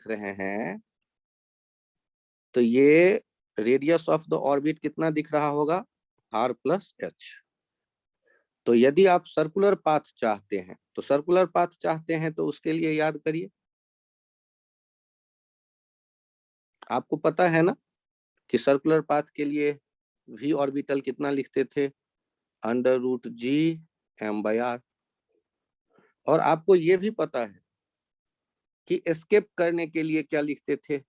लिख रहे हैं तो ये रेडियस ऑफ द ऑर्बिट कितना दिख रहा होगा, r प्लस h। तो यदि आप सर्कुलर पाथ चाहते हैं तो सर्कुलर पाथ चाहते हैं तो उसके लिए याद करिए, आपको पता है ना कि सर्कुलर पाथ के लिए v ऑर्बिटल कितना लिखते थे, √g m/r। और आपको ये भी पता है कि एस्केप करने के लिए क्या लिखते थे,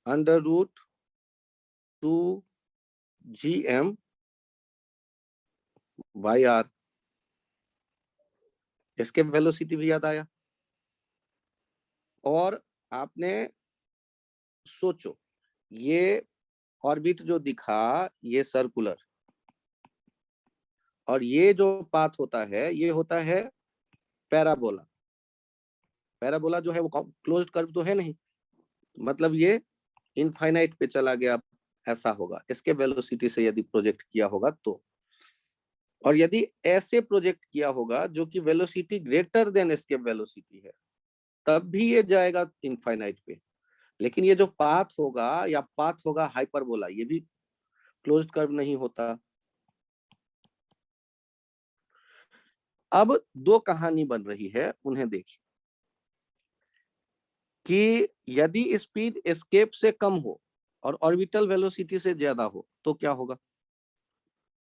√2gm/r। एस्केप वेलोसिटी भी याद आया। और आपने सोचो, ये ऑर्बिट जो दिखा ये सर्कुलर, और ये जो पाथ होता है ये होता है पैराबोला। पैराबोला जो है वो क्लोज्ड कर्व तो है नहीं, मतलब ये इनफाइनाइट पे चला गया, ऐसा होगा एस्केप वेलोसिटी से यदि प्रोजेक्ट किया होगा तो। और यदि ऐसे प्रोजेक्ट किया होगा जो कि velocity greater than escape velocity है, तब भी ये जाएगा इनफाइनाइट पे। लेकिन ये जो पाथ होगा या पाथ होगा हाइपरबोला, ये भी क्लोज्ड कर्व नहीं होता। अब दो कहानी बन रही है, उन्हें देखिए कि यदि स्पीड एस्केप से कम हो और ऑर्बिटल वेलोसिटी से ज्यादा हो तो क्या होगा।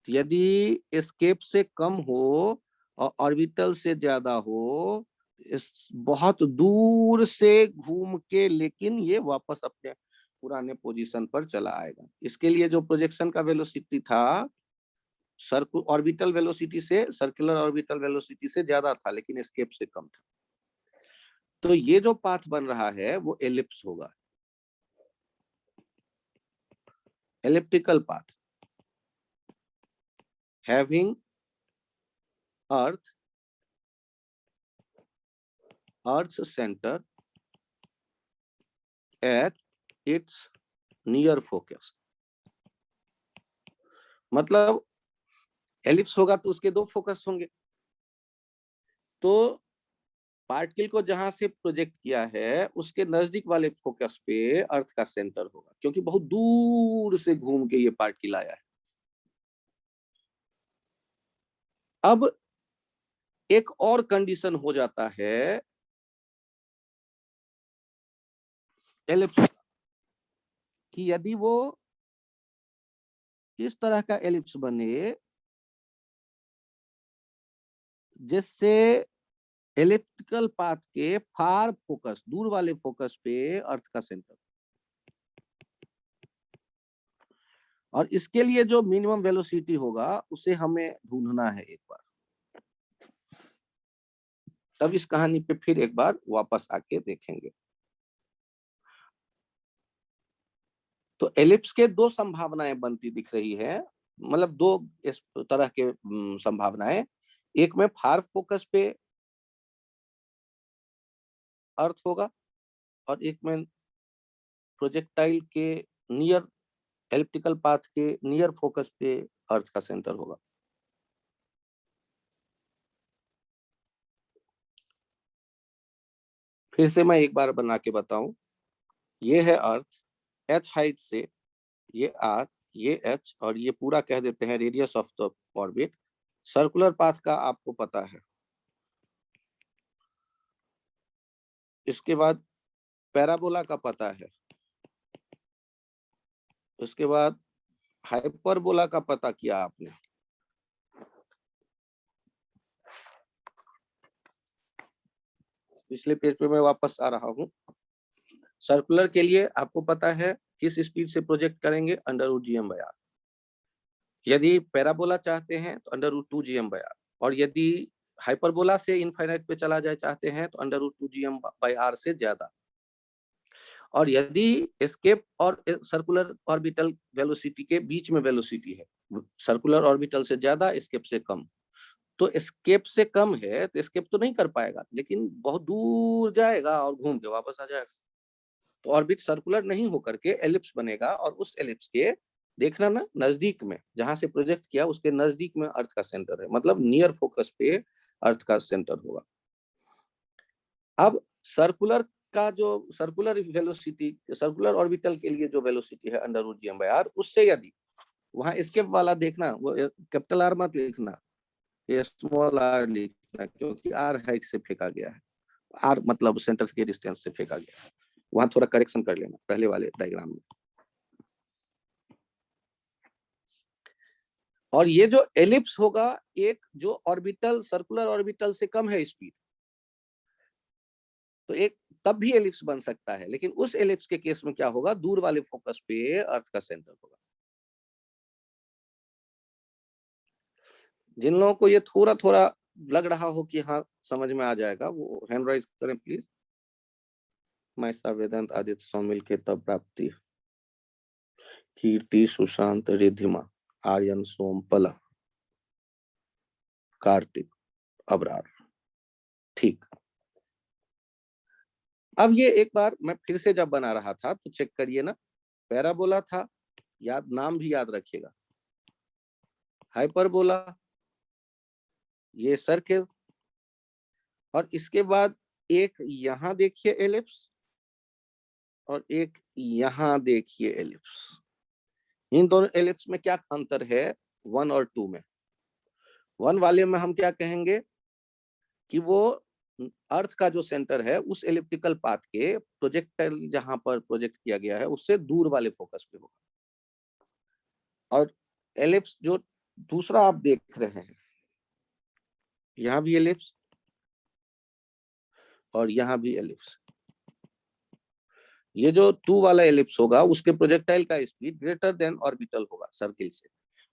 यदि एस्केप से कम हो और ऑर्बिटल से ज्यादा हो, इस बहुत दूर से घूम के लेकिन ये वापस अपने पुराने पोजीशन पर चला आएगा। इसके लिए जो प्रोजेक्शन का वेलोसिटी था ऑर्बिटल वेलोसिटी से, सर्कुलर ऑर्बिटल वेलोसिटी से ज्यादा था लेकिन एस्केप से कम था। तो ये जो पाथ बन रहा है वो एलिप्स होगा, elliptical path having earth's center at its near focus। मतलब एलिप्स होगा तो उसके दो फोकस होंगे, तो पार्टिकल को जहां से प्रोजेक्ट किया है उसके नजदीक वाले फोकस पे अर्थ का सेंटर होगा, क्योंकि बहुत दूर से घूम के ये पार्टिकल आया है। अब एक और कंडीशन हो जाता है एलिप्स कि यदि वो इस तरह का एलिप्स बने जिससे एलिप्टिकल पाथ के फार फोकस, दूर वाले फोकस पे अर्थ का सेंटर, और इसके लिए जो मिनिमम वेलोसिटी होगा उसे हमें ढूंढना है एक बार। तब इस कहानी पे फिर एक बार वापस आके देखेंगे। तो एलिप्स के दो संभावनाएं बनती दिख रही है, मतलब दो इस तरह के संभावनाएं। एक में फार फोकस पे अर्थ होगा और एक में प्रोजेक्टाइल के नियर, एलिप्टिकल पाथ के नियर फोकस पे अर्थ का सेंटर होगा। फिर से मैं एक बार बना के बताऊं, ये है अर्थ h हाइट से, ये r, ये h, और ये पूरा कह देते हैं radius of the orbit. Circular path का आपको पता है। इसके बाद पैराबोला का पता है। उसके बाद हाइपरबोला का पता किया आपने। पिछले पेज पे मैं वापस आ रहा हूं। सर्कुलर के लिए आपको पता है किस स्पीड से प्रोजेक्ट करेंगे, √gm/r। यदि पैराबोला चाहते हैं तो √2gm/r, और यदि हाइपरबोला से इनफाइनाइट पे चला जाए चाहते हैं तो √2gm/r से ज्यादा। और यदि एस्केप और सर्कुलर ऑर्बिटल वेलोसिटी के बीच में वेलोसिटी है, सर्कुलर ऑर्बिटल से ज्यादा एस्केप से कम, तो एस्केप से कम है तो एस्केप तो नहीं कर पाएगा लेकिन बहुत दूर जाएगा और घूम के वापस आ जाएगा। तो ऑर्बिट सर्कुलर नहीं होकर के एलिप्स बनेगा, और उस एलिप्स के देखना ना नजदीक में, जहां से प्रोजेक्ट किया उसके नजदीक में अर्थ का सेंटर है, मतलब नियर फोकस पे अर्थ का सेंटर होगा। अब सर्कुलर का जो सर्कुलर वेलोसिटी, सर्कुलर ऑर्बिटल के लिए जो वेलोसिटी है under root GM by R, उससे यदि वहां एस्केप वाला देखना, वो कैपिटल आर मत लिखना, ये स्मॉल आर लिखना, क्योंकि आर हाइट से फेंका गया है, आर मतलब सेंटर के डिस्टेंस से फेंका गया है, वहां थोड़ा करेक्शन कर लेना पहले वाले डायग्राम में। और ये जो एलिप्स होगा, एक जो ऑर्बिटल सर्कुलर ऑर्बिटल से कम है स्पीड, तो एक तब भी एलिप्स बन सकता है, लेकिन उस एलिप्स के केस में क्या होगा, दूर वाले फोकस पे अर्थ का सेंटर होगा। जिन लोगों को ये थोड़ा थोड़ा लग रहा हो कि हाँ समझ में आ जाएगा, वो हैंड राइज करें प्लीज। मैसा वेदांत आदित्य सौमिल के तब प्राप्ति, कीर्ति सुशांत रिधिमा आर्यन सोमपला कार्तिक अबरार। ठीक, अब ये एक बार मैं फिर से जब बना रहा था तो चेक करिए ना, पैराबोला था, याद, नाम भी याद रखिएगा, हाइपरबोला, ये सर्किल, और इसके बाद एक यहां देखिए एलिप्स, और एक यहां देखिए एलिप्स। इन दोनों एलिप्स में क्या अंतर है 1 और 2 में? 1 वाले में हम क्या कहेंगे कि वो अर्थ का जो सेंटर है उस एलिप्टिकल पाथ के प्रोजेक्टाइल जहां पर प्रोजेक्ट किया गया है उससे दूर वाले फोकस पे होगा। और एलिप्स जो दूसरा आप देख रहे हैं, यहां भी एलिप्स और यहां भी एलिप्स, ये जो 2 वाला एलिप्स होगा उसके प्रोजेक्टाइल का स्पीड ग्रेटर देन ऑर्बिटल होगा सर्किल से,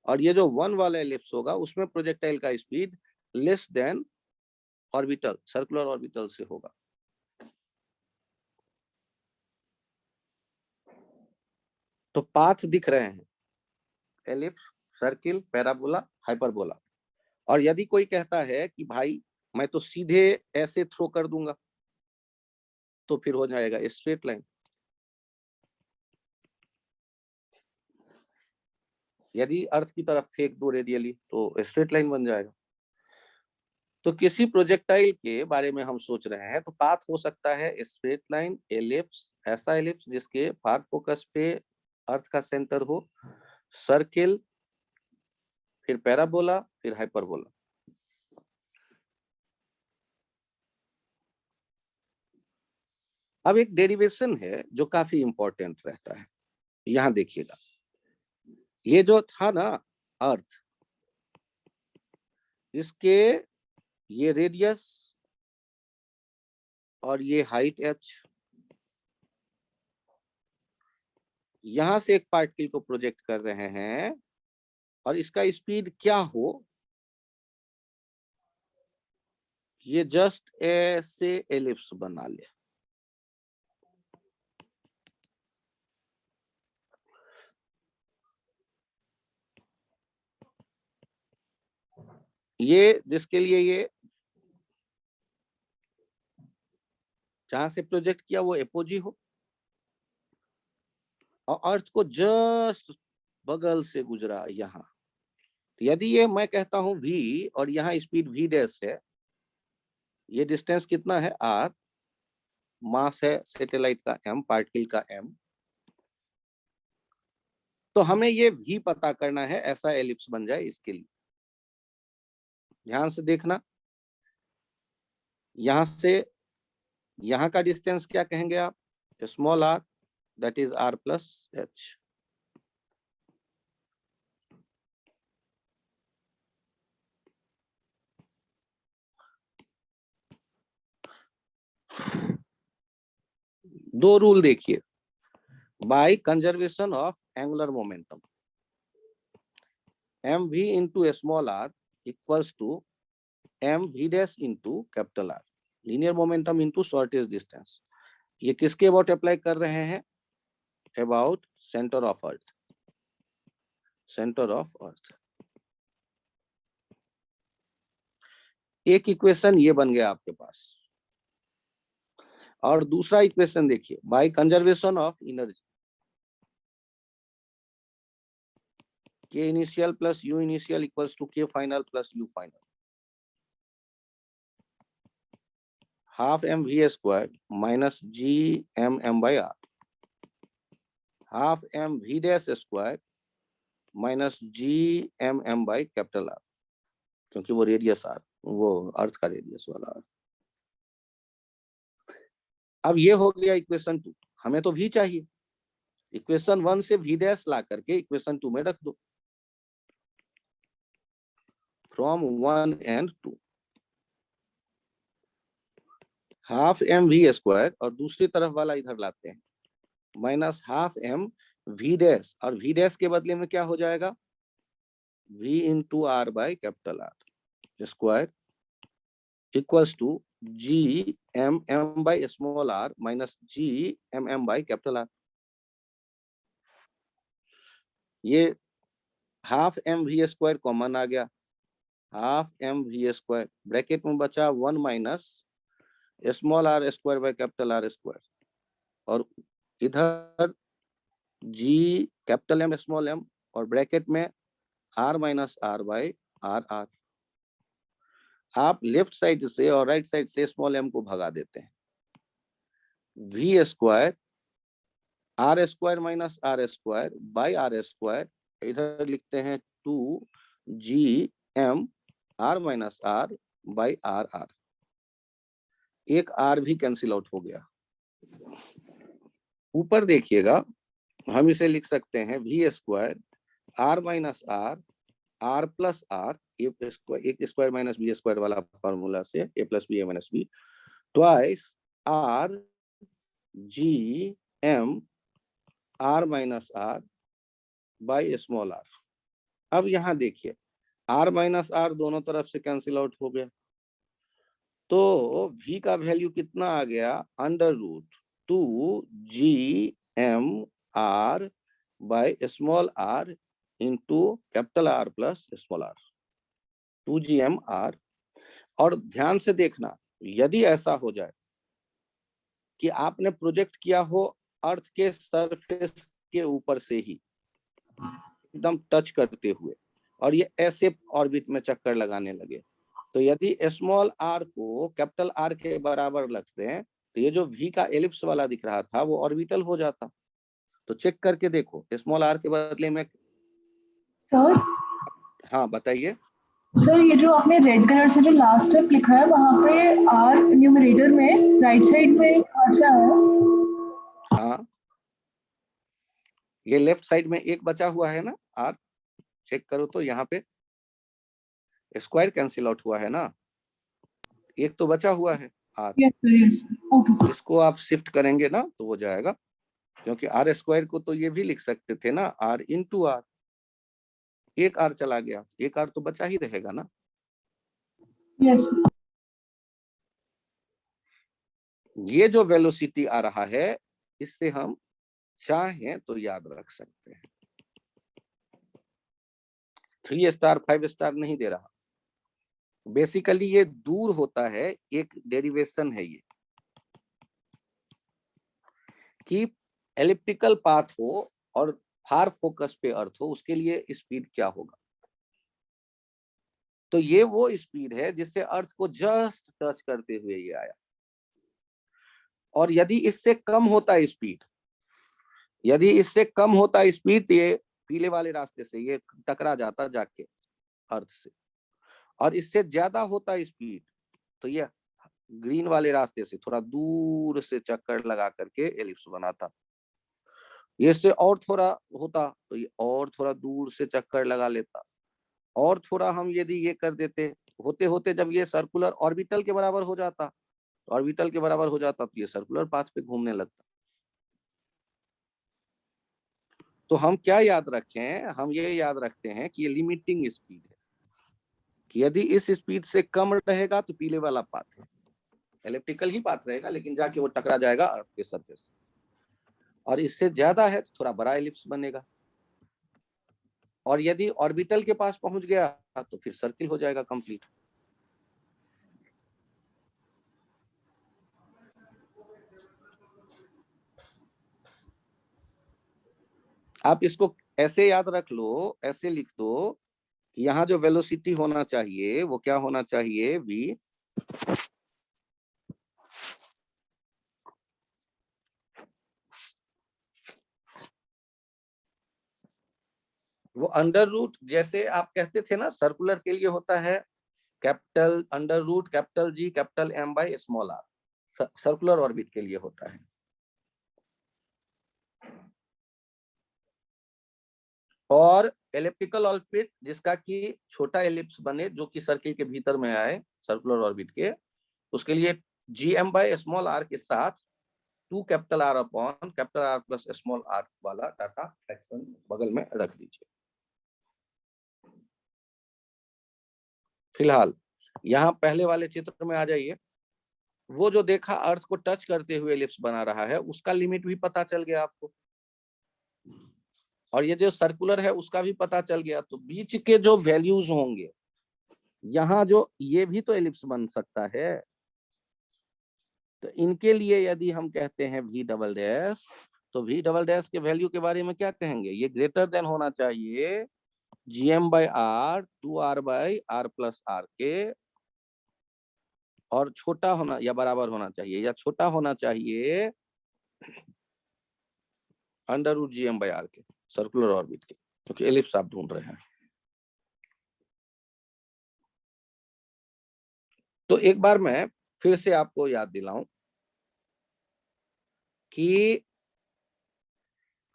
और ये जो 1 वाला एलिप्स होगा उसमें प्रोजेक्टाइल का speed less than orbital, circular orbital से होगा। तो पाथ दिख रहे हैं, एलिप्स, सर्किल, पैराबोला, हाइपरबोला। और यदि कोई कहता है कि भाई मैं तो सीधे ऐसे थ्रो कर दूंगा, तो फिर हो जाएगा स्ट्रेट लाइन। यदि अर्थ की तरफ फेंक दो रेडियली तो स्ट्रेट लाइन बन जाएगा। तो किसी प्रोजेक्टाइल के बारे में हम सोच रहे हैं तो पाथ हो सकता है स्ट्रेट लाइन, एलिप्स, ऐसा एलिप्स जिसके फार फोकस पे अर्थ का सेंटर हो, सर्किल, फिर पैराबोला, फिर हाइपरबोला। अब एक डेरिवेशन है जो काफी इंपॉर्टेंट रहता है, यहां देखिएगा, ये जो था ना अर्थ, इसके ये रेडियस और ये हाइट h, यहां से एक पार्टिकल को प्रोजेक्ट कर रहे हैं, और इसका स्पीड क्या हो, ये जस्ट ऐसे एलिप्स बना ले। ये जिसके लिए ये जहां से प्रोजेक्ट किया वो एपोजी हो, और अर्थ को जस्ट बगल से गुजरा यहाँ, तो यदि ये मैं कहता हूं v और यहाँ स्पीड v डैश है, ये डिस्टेंस कितना है r, मास है सैटेलाइट का m, पार्टिकल का m, तो हमें ये v पता करना है, ऐसा एलिप्स बन जाए इसके लिए। ध्यान से देखना, यहां से यहाँ का डिस्टेंस क्या कहेंगे आप, small r, that is r plus h। दो रूल देखिए, by conservation of angular momentum, mv into small r equals to mv dash into capital R, linear momentum into shortest distance. ये किसके अबाउट अप्लाई कर रहे हैं, about centre of Earth, centre of Earth. एक equation ये बन गया आपके पास, और दूसरा इक्वेशन देखिए, by conservation of energy, K initial plus U initial equals to K final plus U final. Half M V square minus G M by R, half M V dash square minus G M by capital R, क्योंकि वो radius are, वो अर्थ का radius वाला are. अब ये हो गया equation 2। हमें तो v चाहिए, इक्वेशन 1 से v डैश ला करके इक्वेशन 2 में रख दो, from 1 and 2। Half M V square और दूसरी तरफ वाला इधर लाते हैं, minus half M V dash, और v डैश के बदले में क्या हो जाएगा, v into R by capital R square equals to G M by small R minus G M by capital R. ये half M V square common आ गया, half M V square bracket में बचा 1 minus small R square by capital R square, और इधर G capital M small M और bracket में R minus R by R R. आप लेफ्ट साइड से और राइट साइड से स्मॉल एम को भगा देते हैं, V square R square minus R square by R square, इधर लिखते हैं 2 G M R minus R by R R. एक आर भी कैंसिल आउट हो गया। ऊपर देखिएगा, हम इसे लिख सकते हैं V square R minus R, R plus R, एक स्क्वायर माइनस बी स्क्वायर वाला फॉर्मूला से A plus B A minus B, twice R G M R minus R by small R. अब यहां देखिए, आर माइनस आर दोनों तरफ से cancel out हो गया, तो v का वैल्यू कितना आ गया, under root 2 G M R by small R into capital R plus small R, 2 G M R. और ध्यान से देखना, यदि ऐसा हो जाए कि आपने प्रोजेक्ट किया हो अर्थ के सरफेस के ऊपर से ही एकदम टच करते हुए, और ये ऐसे ऑर्बिट में चक्कर लगाने लगे, तो यदि स्मॉल आर को कैपिटल आर के बराबर लगते हैं, तो ये जो वी का एलिप्स वाला दिख रहा था वो ऑर्बिटल हो जाता। तो चेक करके देखो, स्मॉल आर के बदले में। सर हाँ बताइए। सर, ये जो आपने रेड कलर से जो लास्ट स्टेप लिखा है वहाँ पे आर न्यूमरेटर में राइट साइड में कहाँ से आया है? हाँ, ये लेफ्ट साइड में एक बचा हुआ है ना आर, चेक करो तो यहाँ पे स्क्वायर कैंसिल आउट हुआ है ना, एक तो बचा हुआ है R. Yes sir, yes okay sir. इसको आप शिफ्ट करेंगे ना तो वो जाएगा, क्योंकि आर स्क्वायर को तो ये भी लिख सकते थे ना, आर इंटू आर। एक आर चला गया, एक आर तो बचा ही रहेगा ना। यस ये जो वेलोसिटी आ रहा है, इससे हम चाहें तो याद रख सकते हैं। 3 स्टार 5 स्टार नहीं दे रहा, बेसिकली ये दूर होता है, एक डेरिवेशन है ये, कि एलिप्टिकल पाथ हो और फार फोकस पे अर्थ हो, उसके लिए स्पीड क्या होगा। तो ये वो स्पीड है जिससे अर्थ को जस्ट टच करते हुए ये आया, और यदि इससे कम होता स्पीड, यदि इससे कम होता स्पीड, तो ये पीले वाले रास्ते से ये टकरा जाता जाके अर्थ से, और इससे ज्यादा होता स्पीड तो ये ग्रीन वाले रास्ते से थोड़ा दूर से चक्कर लगा करके एलिप्स बनाता। ये इससे और थोड़ा होता तो ये और थोड़ा दूर से चक्कर लगा लेता, और थोड़ा हम यदि ये कर देते, होते होते जब ये सर्कुलर ऑर्बिटल के बराबर हो जाता, ऑर्बिटल के बराबर हो जाता तो ये सर्कुलर पाथ पे घूमने लगता। तो हम क्या याद रखें, हम ये याद रखते हैं कि ये लिमिटिंग स्पीड है, कि यदि इस स्पीड से कम रहेगा तो पीले वाला पाथ है, इलेक्ट्रिकल ही पाथ रहेगा, लेकिन जाके वो टकरा जाएगा अर्थ के सरफेस से, और इससे ज्यादा है तो थोड़ा बड़ा एलिप्स बनेगा, और यदि ऑर्बिटल के पास पहुंच गया तो फिर सर्किल हो जाएगा कंप्लीट। आप इसको ऐसे याद रख लो, ऐसे लिख दो, यहाँ जो वेलोसिटी होना चाहिए वो क्या होना चाहिए, v वो अंडर रूट, जैसे आप कहते थे ना सर्कुलर के लिए होता है capital under root capital G capital M by small R, circular orbit के लिए होता है। और एलिप्टिकल ऑर्बिट जिसका कि छोटा एलिप्स बने जो कि सर्किल के भीतर में आए सर्कुलर ऑर्बिट के, उसके लिए G M by small R के साथ 2 capital R upon capital R plus small R वाला डाटा फ्रैक्शन बगल में रख दीजिए। फिलहाल यहाँ पहले वाले चित्र में आ जाइए। वो जो देखा अर्थ को टच करते हुए एलिप्स बना रहा है उसका लिमिट भी पता चल गया आपको, और ये जो सर्कुलर है उसका भी पता चल गया। तो बीच के जो वैल्यूज होंगे, यहाँ जो ये भी तो एलिप्स बन सकता है, तो इनके लिए यदि हम कहते हैं वी डबल डैश, तो वी डबल डैश के वैल्यू के बारे में क्या कहेंगे, ये ग्रेटर देन होना चाहिए GM by R 2r by R plus R के, और छोटा होना या बराबर होना चाहिए या छोटा होना चाहिए under root GM by R के, सर्कुलर ऑर्बिट के, क्योंकि एलिप्स आप ढूंढ रहे हैं। तो एक बार मैं फिर से आपको याद दिलाऊं कि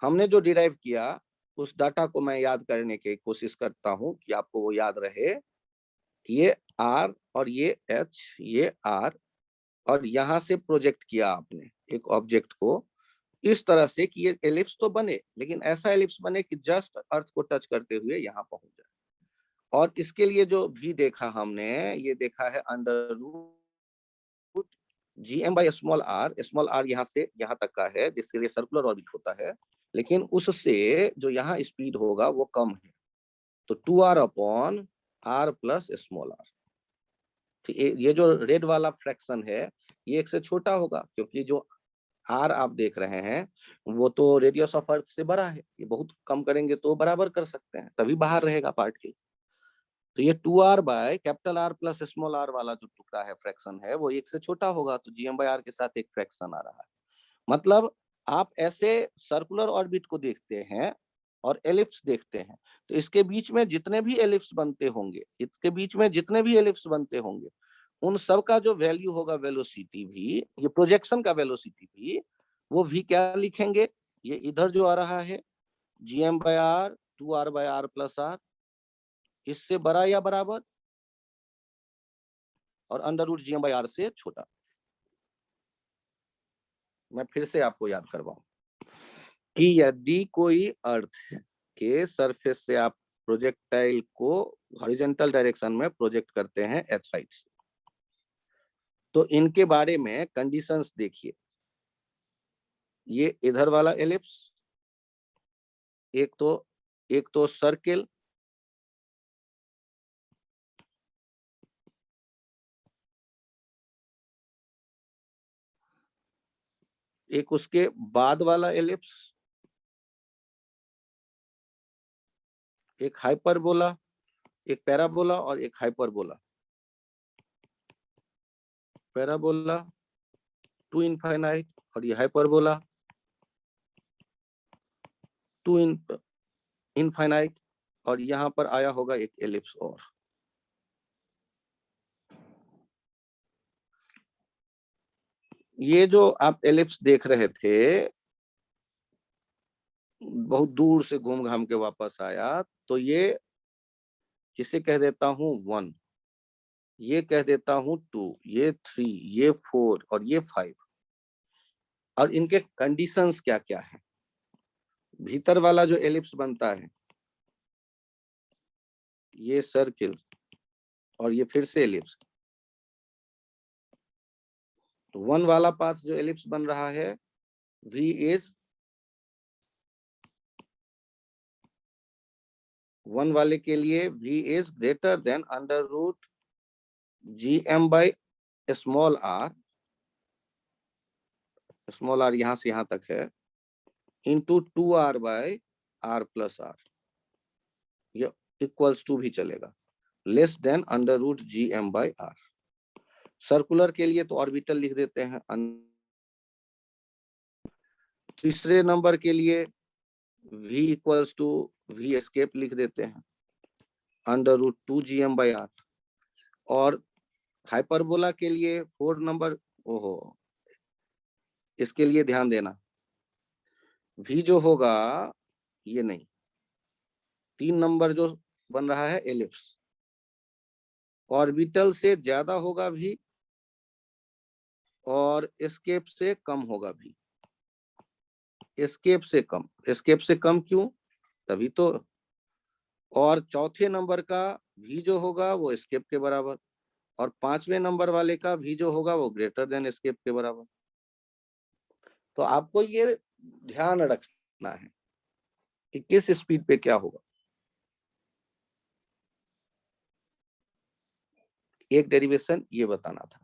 हमने जो डिराइव किया उस डाटा को मैं याद करने की कोशिश करता हूं कि आपको वो याद रहे कि ये आर और ये एच, ये आर, और यहां से प्रोजेक्ट किया आपने एक ऑब्जेक्ट को इस तरह से कि ये एलिप्स तो बने, लेकिन ऐसा एलिप्स बने कि जस्ट अर्थ को टच करते हुए यहाँ पहुंच जाए। और इसके लिए जो भी देखा हमने, ये देखा है under root G M by small R यहाँ से यहाँ तक का है जिसके लिए सर्कुलर ऑर्बिट होता है, लेकिन उससे जो यहाँ स्पीड होगा वो कम है, तो 2r upon R plus small R. तो ये जो रेड वाला फ्रैक्शन है ये एक से छोटा होगा, क्योंकि जो आर आप देख रहे हैं वो तो रेडियस ऑफ अर्थ से बड़ा है, ये बहुत कम करेंगे तो बराबर कर सकते हैं, तभी बाहर रहेगा पार्टिकल। तो ये 2r by capital R plus small R वाला जो टुकड़ा है फ्रैक्शन है वो एक से छोटा होगा, तो जीएम बाय आर के साथ एक फ्रैक्शन आ रहा है। मतलब आप ऐसे सर्कुलर ऑर्बिट को देखते हैं और एलिप्स देखते हैं, तो इसके बीच में जितने भी एलिप्स बनते होंगे, इसके बीच में जितने भी एलिप्स बनते होंगे, उन सब का जो वैल्यू होगा वेलोसिटी भी, ये प्रोजेक्शन का वेलोसिटी भी, वो भी क्या लिखेंगे, ये इधर जो आ रहा है GM by R 2r by R plus R, इससे बड़ा या बराबर, और under root GM by R से छोटा। मैं फिर से आपको याद करवाऊं कि यदि कोई अर्थ के सरफेस से आप प्रोजेक्टाइल को हॉरिजॉन्टल डायरेक्शन में प्रोजेक्ट करते हैं एच हाइट से, तो इनके बारे में कंडीशंस देखिए। ये इधर वाला एलिप्स, एक तो सर्किल, एक उसके बाद वाला एलिप्स, एक हाइपरबोला, एक पैराबोला और एक हाइपरबोला। पैराबोला टू इनफाइनाइट और ये हाइपरबोला टू इनफाइनाइट, और यहाँ पर आया होगा एक एलिप्स और। ये जो आप एलिप्स देख रहे थे बहुत दूर से घूम घाम के वापस आया, तो ये इसे कह देता हूं 1, ये कह देता हूं 2, ये 3, ये 4 और ये 5। और इनके कंडीशंस क्या क्या है, भीतर वाला जो एलिप्स बनता है ये सर्किल और ये फिर से एलिप्स, तो 1 वाला पाथ जो एलिप्स बन रहा है V इज 1 वाले के लिए V is greater than under root GM by small R यहाँ से यहाँ तक है into 2r by R plus R, ये इक्वल्स टू भी चलेगा, less than under root GM by R. Circular के लिए तो ऑर्बिटल लिख देते हैं। तीसरे नंबर के लिए V equals to V escape लिख देते हैं √2gm/r। और हाइपरबोला के लिए 4 नंबर, ओहो, इसके लिए ध्यान देना, v जो होगा ये नहीं, 3 नंबर जो बन रहा है एलिप्स, ऑर्बिटल से ज्यादा होगा v और एस्केप से कम होगा v। एस्केप से कम, एस्केप से कम क्यों, तभी तो। और चौथे नंबर का v जो होगा वो एस्केप के बराबर, और 5वें नंबर वाले का v जो होगा वो ग्रेटर देन एस्केप के बराबर। तो आपको ये ध्यान रखना है कि किस स्पीड पे क्या होगा। एक डेरिवेशन ये बताना था।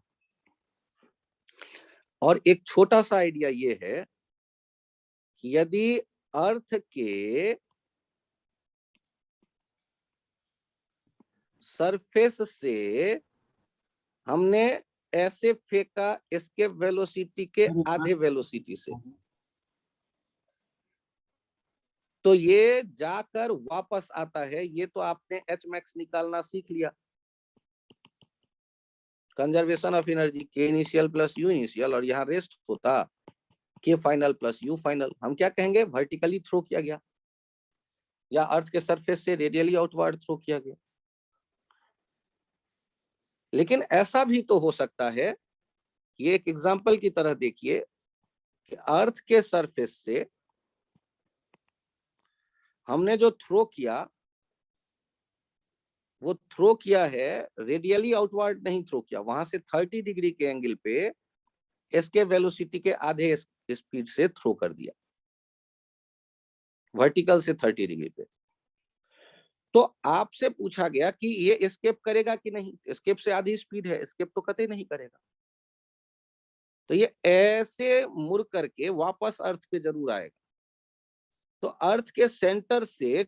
और एक छोटा सा आइडिया ये है कि यदि अर्थ के सरफेस से हमने ऐसे फेंका एस्केप वेलोसिटी के आधे वेलोसिटी से, तो ये जाकर वापस आता है। ये तो आपने एच मैक्स निकालना सीख लिया, conservation of energy, K initial plus U initial, और यहाँ रेस्ट होता के फाइनल प्लस यू फाइनल। हम क्या कहेंगे, वर्टिकली थ्रो किया गया या अर्थ के सरफेस से रेडियली आउटवर्ड थ्रो किया गया। लेकिन ऐसा भी तो हो सकता है, ये एक एग्जांपल की तरह देखिए कि अर्थ के सरफेस से हमने जो थ्रो किया वो थ्रो किया है रेडियली आउटवर्ड नहीं थ्रो किया, वहां से 30 डिग्री के एंगल पे एस्केप वेलोसिटी के आधे स्पीड से थ्रो कर दिया, वर्टिकल से 30 डिग्री पे। तो आपसे पूछा गया कि ये एस्केप करेगा कि नहीं, एस्केप से आधी स्पीड है, एस्केप तो कतई नहीं करेगा। तो ये ऐसे मुड़ करके वापस अर्थ पे जरूर आएगा। तो अर्थ के सेंटर से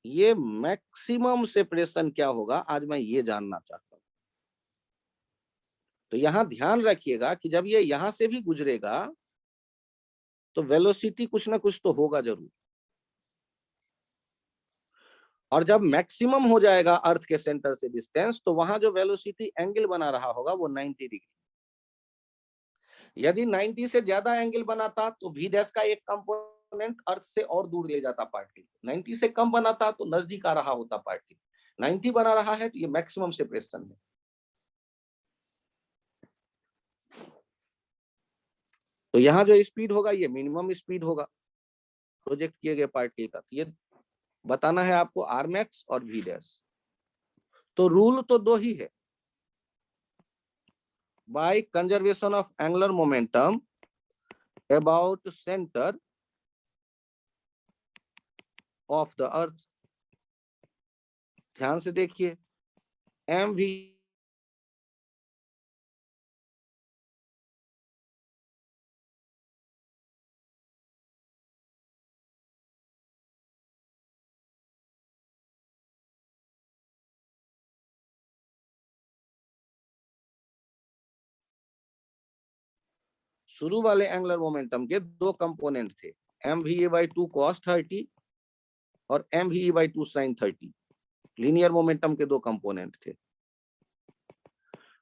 ये मैक्सिमम सेपरेशन क्या होगा, आज मैं ये जानना चाहता हूं। तो यहां ध्यान रखिएगा कि जब ये यहां से भी गुजरेगा तो वेलोसिटी कुछ ना कुछ तो होगा जरूर, और जब मैक्सिमम हो जाएगा अर्थ के सेंटर से डिस्टेंस, तो वहां जो वेलोसिटी एंगल बना रहा होगा वो 90 डिग्री। यदि 90 से ज्यादा एंगल बनाता तो v डैश का एक कंपोनेंट अर्थ से और दूर ले जाता पार्टिकल, 90 से कम बनाता तो नजदीक आ रहा होता पार्टिकल, 90 बना रहा है तो ये मैक्सिमम सेपरेशन है। तो यहाँ जो स्पीड होगा ये मिनिमम स्पीड होगा प्रोजेक्ट किए गए पार्टिकल का। तो ये बताना है आपको आर मैक्स और v डैश। तो रूल तो दो ही है, by conservation of angular momentum about centre of the earth. ध्यान से देखिए, एम वी शुरू वाले एंगुलर मोमेंटम के दो कंपोनेंट थे, mva/2 cos 30 और mve/2 sin 30। लीनियर मोमेंटम के दो कंपोनेंट थे।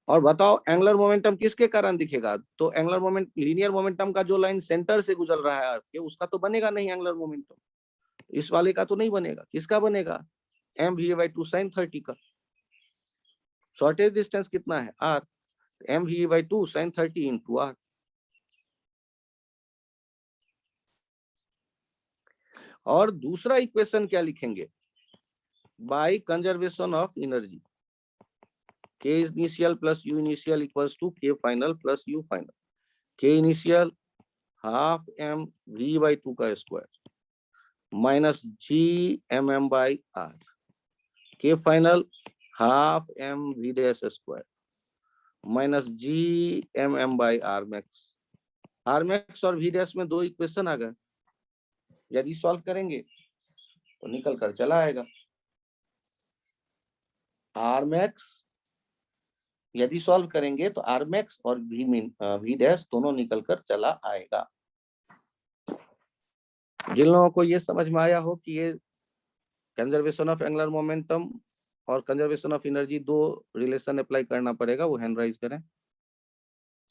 और बताओ एंगुलर मोमेंटम किसके कारण दिखेगा, तो एंगुलर मोमेंट लीनियर मोमेंटम का जो लाइन सेंटर से गुजर रहा है अर्थ के, उसका तो बनेगा नहीं एंगुलर मोमेंटम, इस वाले का तो नहीं बनेगा। किसका बनेगा, mva/2 sin 30 का। शॉर्टेज डिस्टेंस कितना है r, mva/2 sin 30 into r। और दूसरा इक्वेशन क्या लिखेंगे, by conservation of energy, k initial plus u initial equals to k final plus u final। k initial half m v/2 का square minus g mm by r, k final half m v dash square minus g mm by r max। r max और v dash में दो equation आ गए, यदि solve करेंगे तो निकल कर चला आएगा। r max यदि सॉल्व करेंगे तो r max और v dash दोनों निकल कर चला आएगा। जिन लोगों को ये समझ में आया हो कि ये कंजर्वेशन ऑफ एंगुलर मोमेंटम और कंजर्वेशन ऑफ एनर्जी, दो रिलेशन अप्लाई करना पड़ेगा, वो हैंड राइज करें।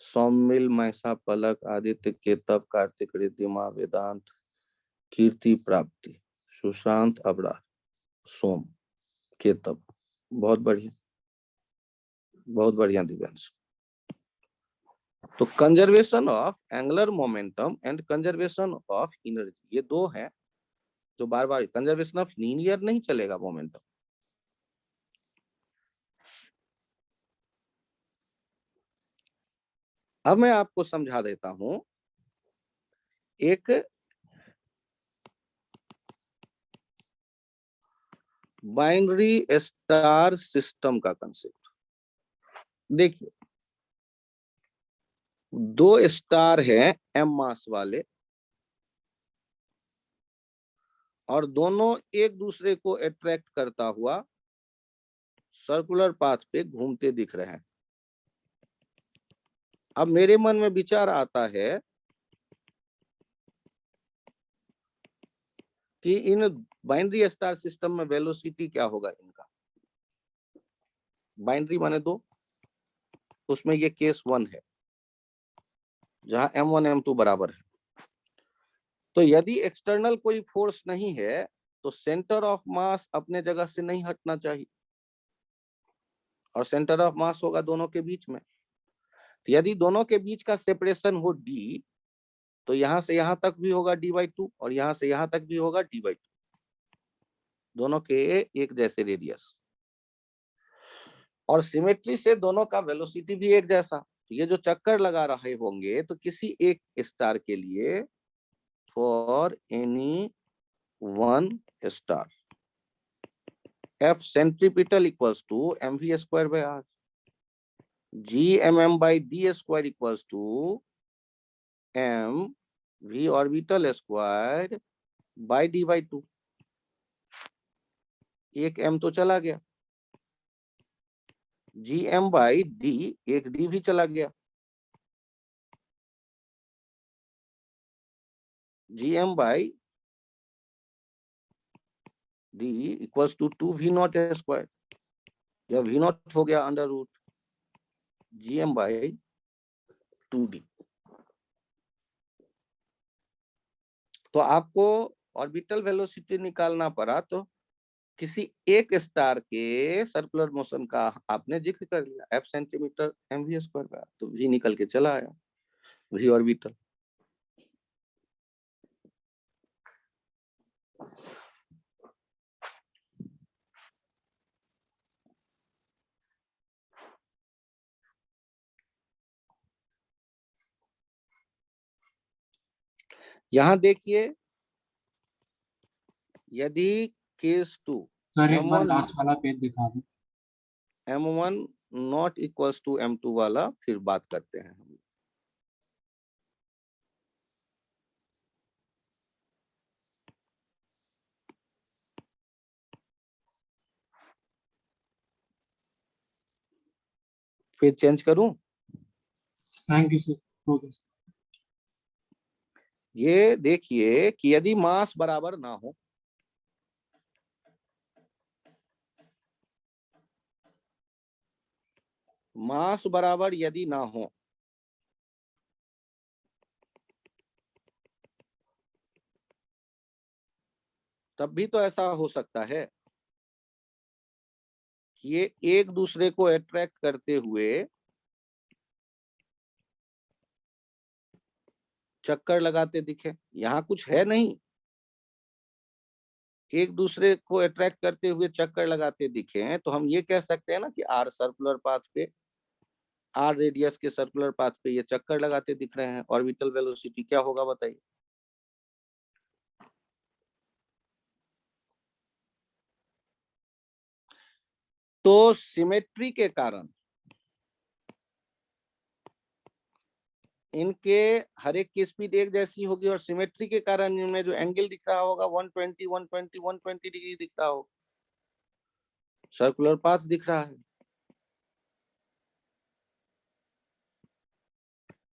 सौमिल, मैसा, पलक, आदित्य, केतव, कार्तिक, रिद्धिमा, वेदांत, कीर्ति, प्राप्ति, सुशांत, अबरार, सोम, केतव। बहुत बढ़िया, बहुत बढ़िया दिव्यांश। तो conservation of angular momentum and conservation of energy, ये दो हैं जो बार बार, कंजर्वेशन ऑफ लीनियर नहीं चलेगा मोमेंटम। अब मैं आपको समझा देता हूं एक बाइनरी स्टार सिस्टम का कंसेप्ट। देखिए, दो स्टार हैं m मास वाले, और दोनों एक दूसरे को अट्रैक्ट करता हुआ सर्कुलर पाथ पे घूमते दिख रहे हैं। अब मेरे मन में विचार आता है कि इन बाइनरी स्टार सिस्टम में वेलोसिटी क्या होगा इनका। बाइनरी माने दो, उसमें ये केस 1 है जहां m1 m2 बराबर है। तो यदि एक्सटर्नल कोई फोर्स नहीं है तो सेंटर ऑफ मास अपने जगह से नहीं हटना चाहिए, और सेंटर ऑफ मास होगा दोनों के बीच में। तो यदि दोनों के बीच का सेपरेशन हो d, तो यहां से यहां तक भी होगा d/2 और यहां से यहां तक भी होगा d/2, दोनों के एक जैसे रेडियस, और सिमेट्री से दोनों का वेलोसिटी भी एक जैसा। तो ये जो चक्कर लगा रहे होंगे तो किसी एक स्टार के लिए, for any one star, F centripetal equals to mv square by r, gmm by d square equals to m v orbital square by d/2। एक m तो चला गया, gm by d, एक d भी चला गया, gm by d equals to 2v0 square, या v0 हो गया under root gm by 2d। तो आपको ऑर्बिटल वेलोसिटी निकालना पड़ा, तो किसी एक स्टार के सर्कुलर मोशन का आपने जिक्र कर लिया, f सेंटीमीटर mv स्क्वायर का, तो v निकल के चला आया, v ऑर्बिटल। यहां देखिए, यदि केस 2 सर एक बार लास्ट वाला पेज दिखा दो। m1 not equals to m2 वाला फिर बात करते हैं हम। फिर चेंज करूं? Thank you sir. ये देखिए कि यदि मास बराबर ना हो, मास बराबर यदि ना हो, तब भी तो ऐसा हो सकता है कि ये एक दूसरे को अट्रैक्ट करते हुए चक्कर लगाते दिखे। यहाँ कुछ है नहीं, एक दूसरे को अट्रैक्ट करते हुए चक्कर लगाते दिखे, तो हम ये कह सकते हैं ना कि आर सर्कुलर पाथ पे, आर रेडियस के सर्कुलर पाथ पे ये चक्कर लगाते दिख रहे हैं। ऑर्बिटल वेलोसिटी क्या होगा बताइए? तो सिमेट्री के कारण इनके हर एक की स्पीड एक जैसी होगी, और सिमेट्री के कारण इनमें जो एंगल दिख रहा होगा 120 120 120 डिग्री दिख रहा होगा, सर्कुलर पाथ दिख रहा है।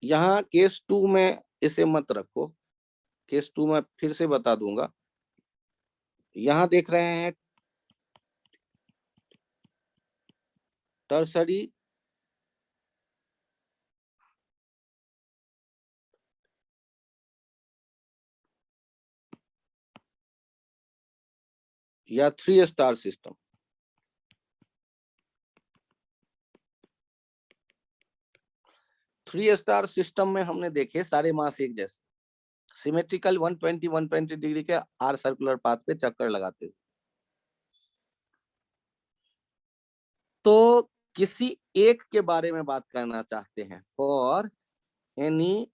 यहाँ केस 2 में इसे मत रखो, केस 2 में फिर से बता दूंगा। यहाँ देख रहे हैं टर्सरी या 3 star system. Three star system में हमने देखे सारे मास एक जैसे, सिमेट्रिकल 120 डिग्री के आर सर्कुलर पाथ पे चक्कर लगाते। तो किसी एक के बारे में बात करना चाहते हैं, for any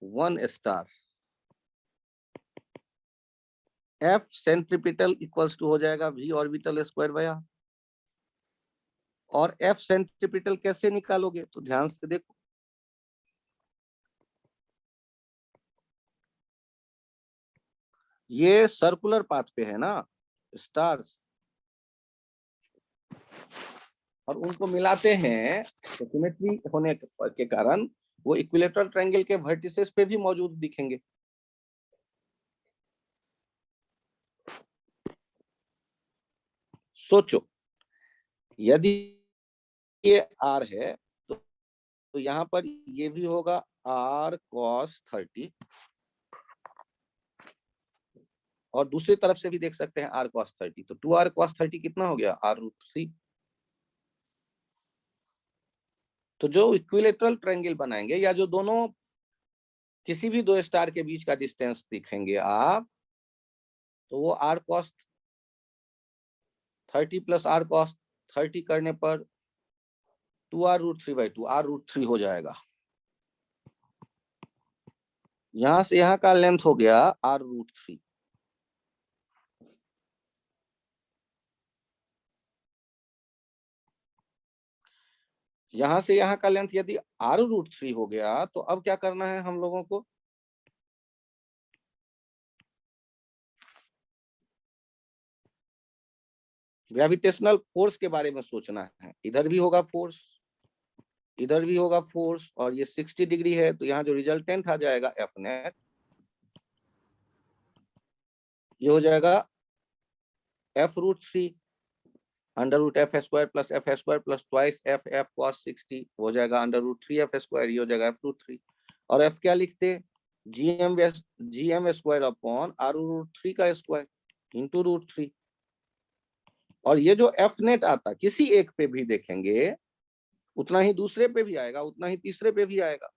1 star F centripetal equals to हो जाएगा v orbital square by R. और एफ सेंट्रीपिटल कैसे निकालोगे, तो ध्यान से देखो, ये सर्कुलर पाथ पे है ना स्टार्स, और उनको मिलाते हैं तो सिमेट्री होने के कारण वो इक्विलेटरल ट्रायंगल के वर्टिसेस पे भी मौजूद दिखेंगे। सोचो यदि ये आर है तो यहाँ पर ये भी होगा आर कॉस 30, और दूसरी तरफ से भी देख सकते हैं आर कॉस 30, तो 2r cos 30 कितना हो गया r√3। तो जो इक्विलेटरल ट्रायंगल बनाएंगे या जो दोनों किसी भी दो स्टार के बीच का डिस्टेंस दिखेंगे आप, तो वो r cos 30 plus r cos 30 करने पर 2r√3/2 r√3 हो जाएगा। यहां से यहां का लेंथ हो गया r√3। यहां से यहां का लेंथ यदि r√3 हो गया, तो अब क्या करना है हम लोगों को, ग्रेविटेशनल फोर्स के बारे में सोचना है। इधर भी होगा फोर्स, इधर भी होगा फोर्स, और ये 60 डिग्री है, तो यहाँ जो रिजल्टेंट आ जाएगा एफ नेट, ये हो जाएगा f√3 √f² plus f² plus twice f cos 60 हो जाएगा √3f², ये हो जाएगा f√3। और f क्या लिखते, gm² अपॉन r√3 का स्क्वायर इंटू √3। और ये जो f नेट आता किसी एक पे भी देखेंगे उतना ही दूसरे पे भी आएगा, उतना ही तीसरे पे भी आएगा,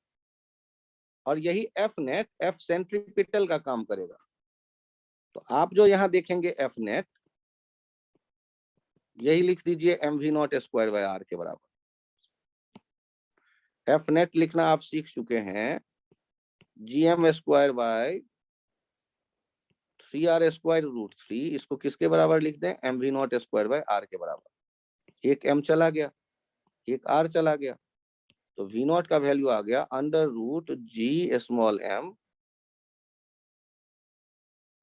और यही एफ नेट एफ सेंट्रीपिटल का काम करेगा। तो आप जो यहाँ देखेंगे एफ नेट, यही लिख दीजिए mv0² के बराबर। एफ नेट लिखना आप सीख चुके हैं, gm² 3r² √3, इसको किसके बराबर लिख दें, mv0² के बराबर। एक m चला गया, एक r चला गया, तो v0 का वैल्यू आ गया √g(m)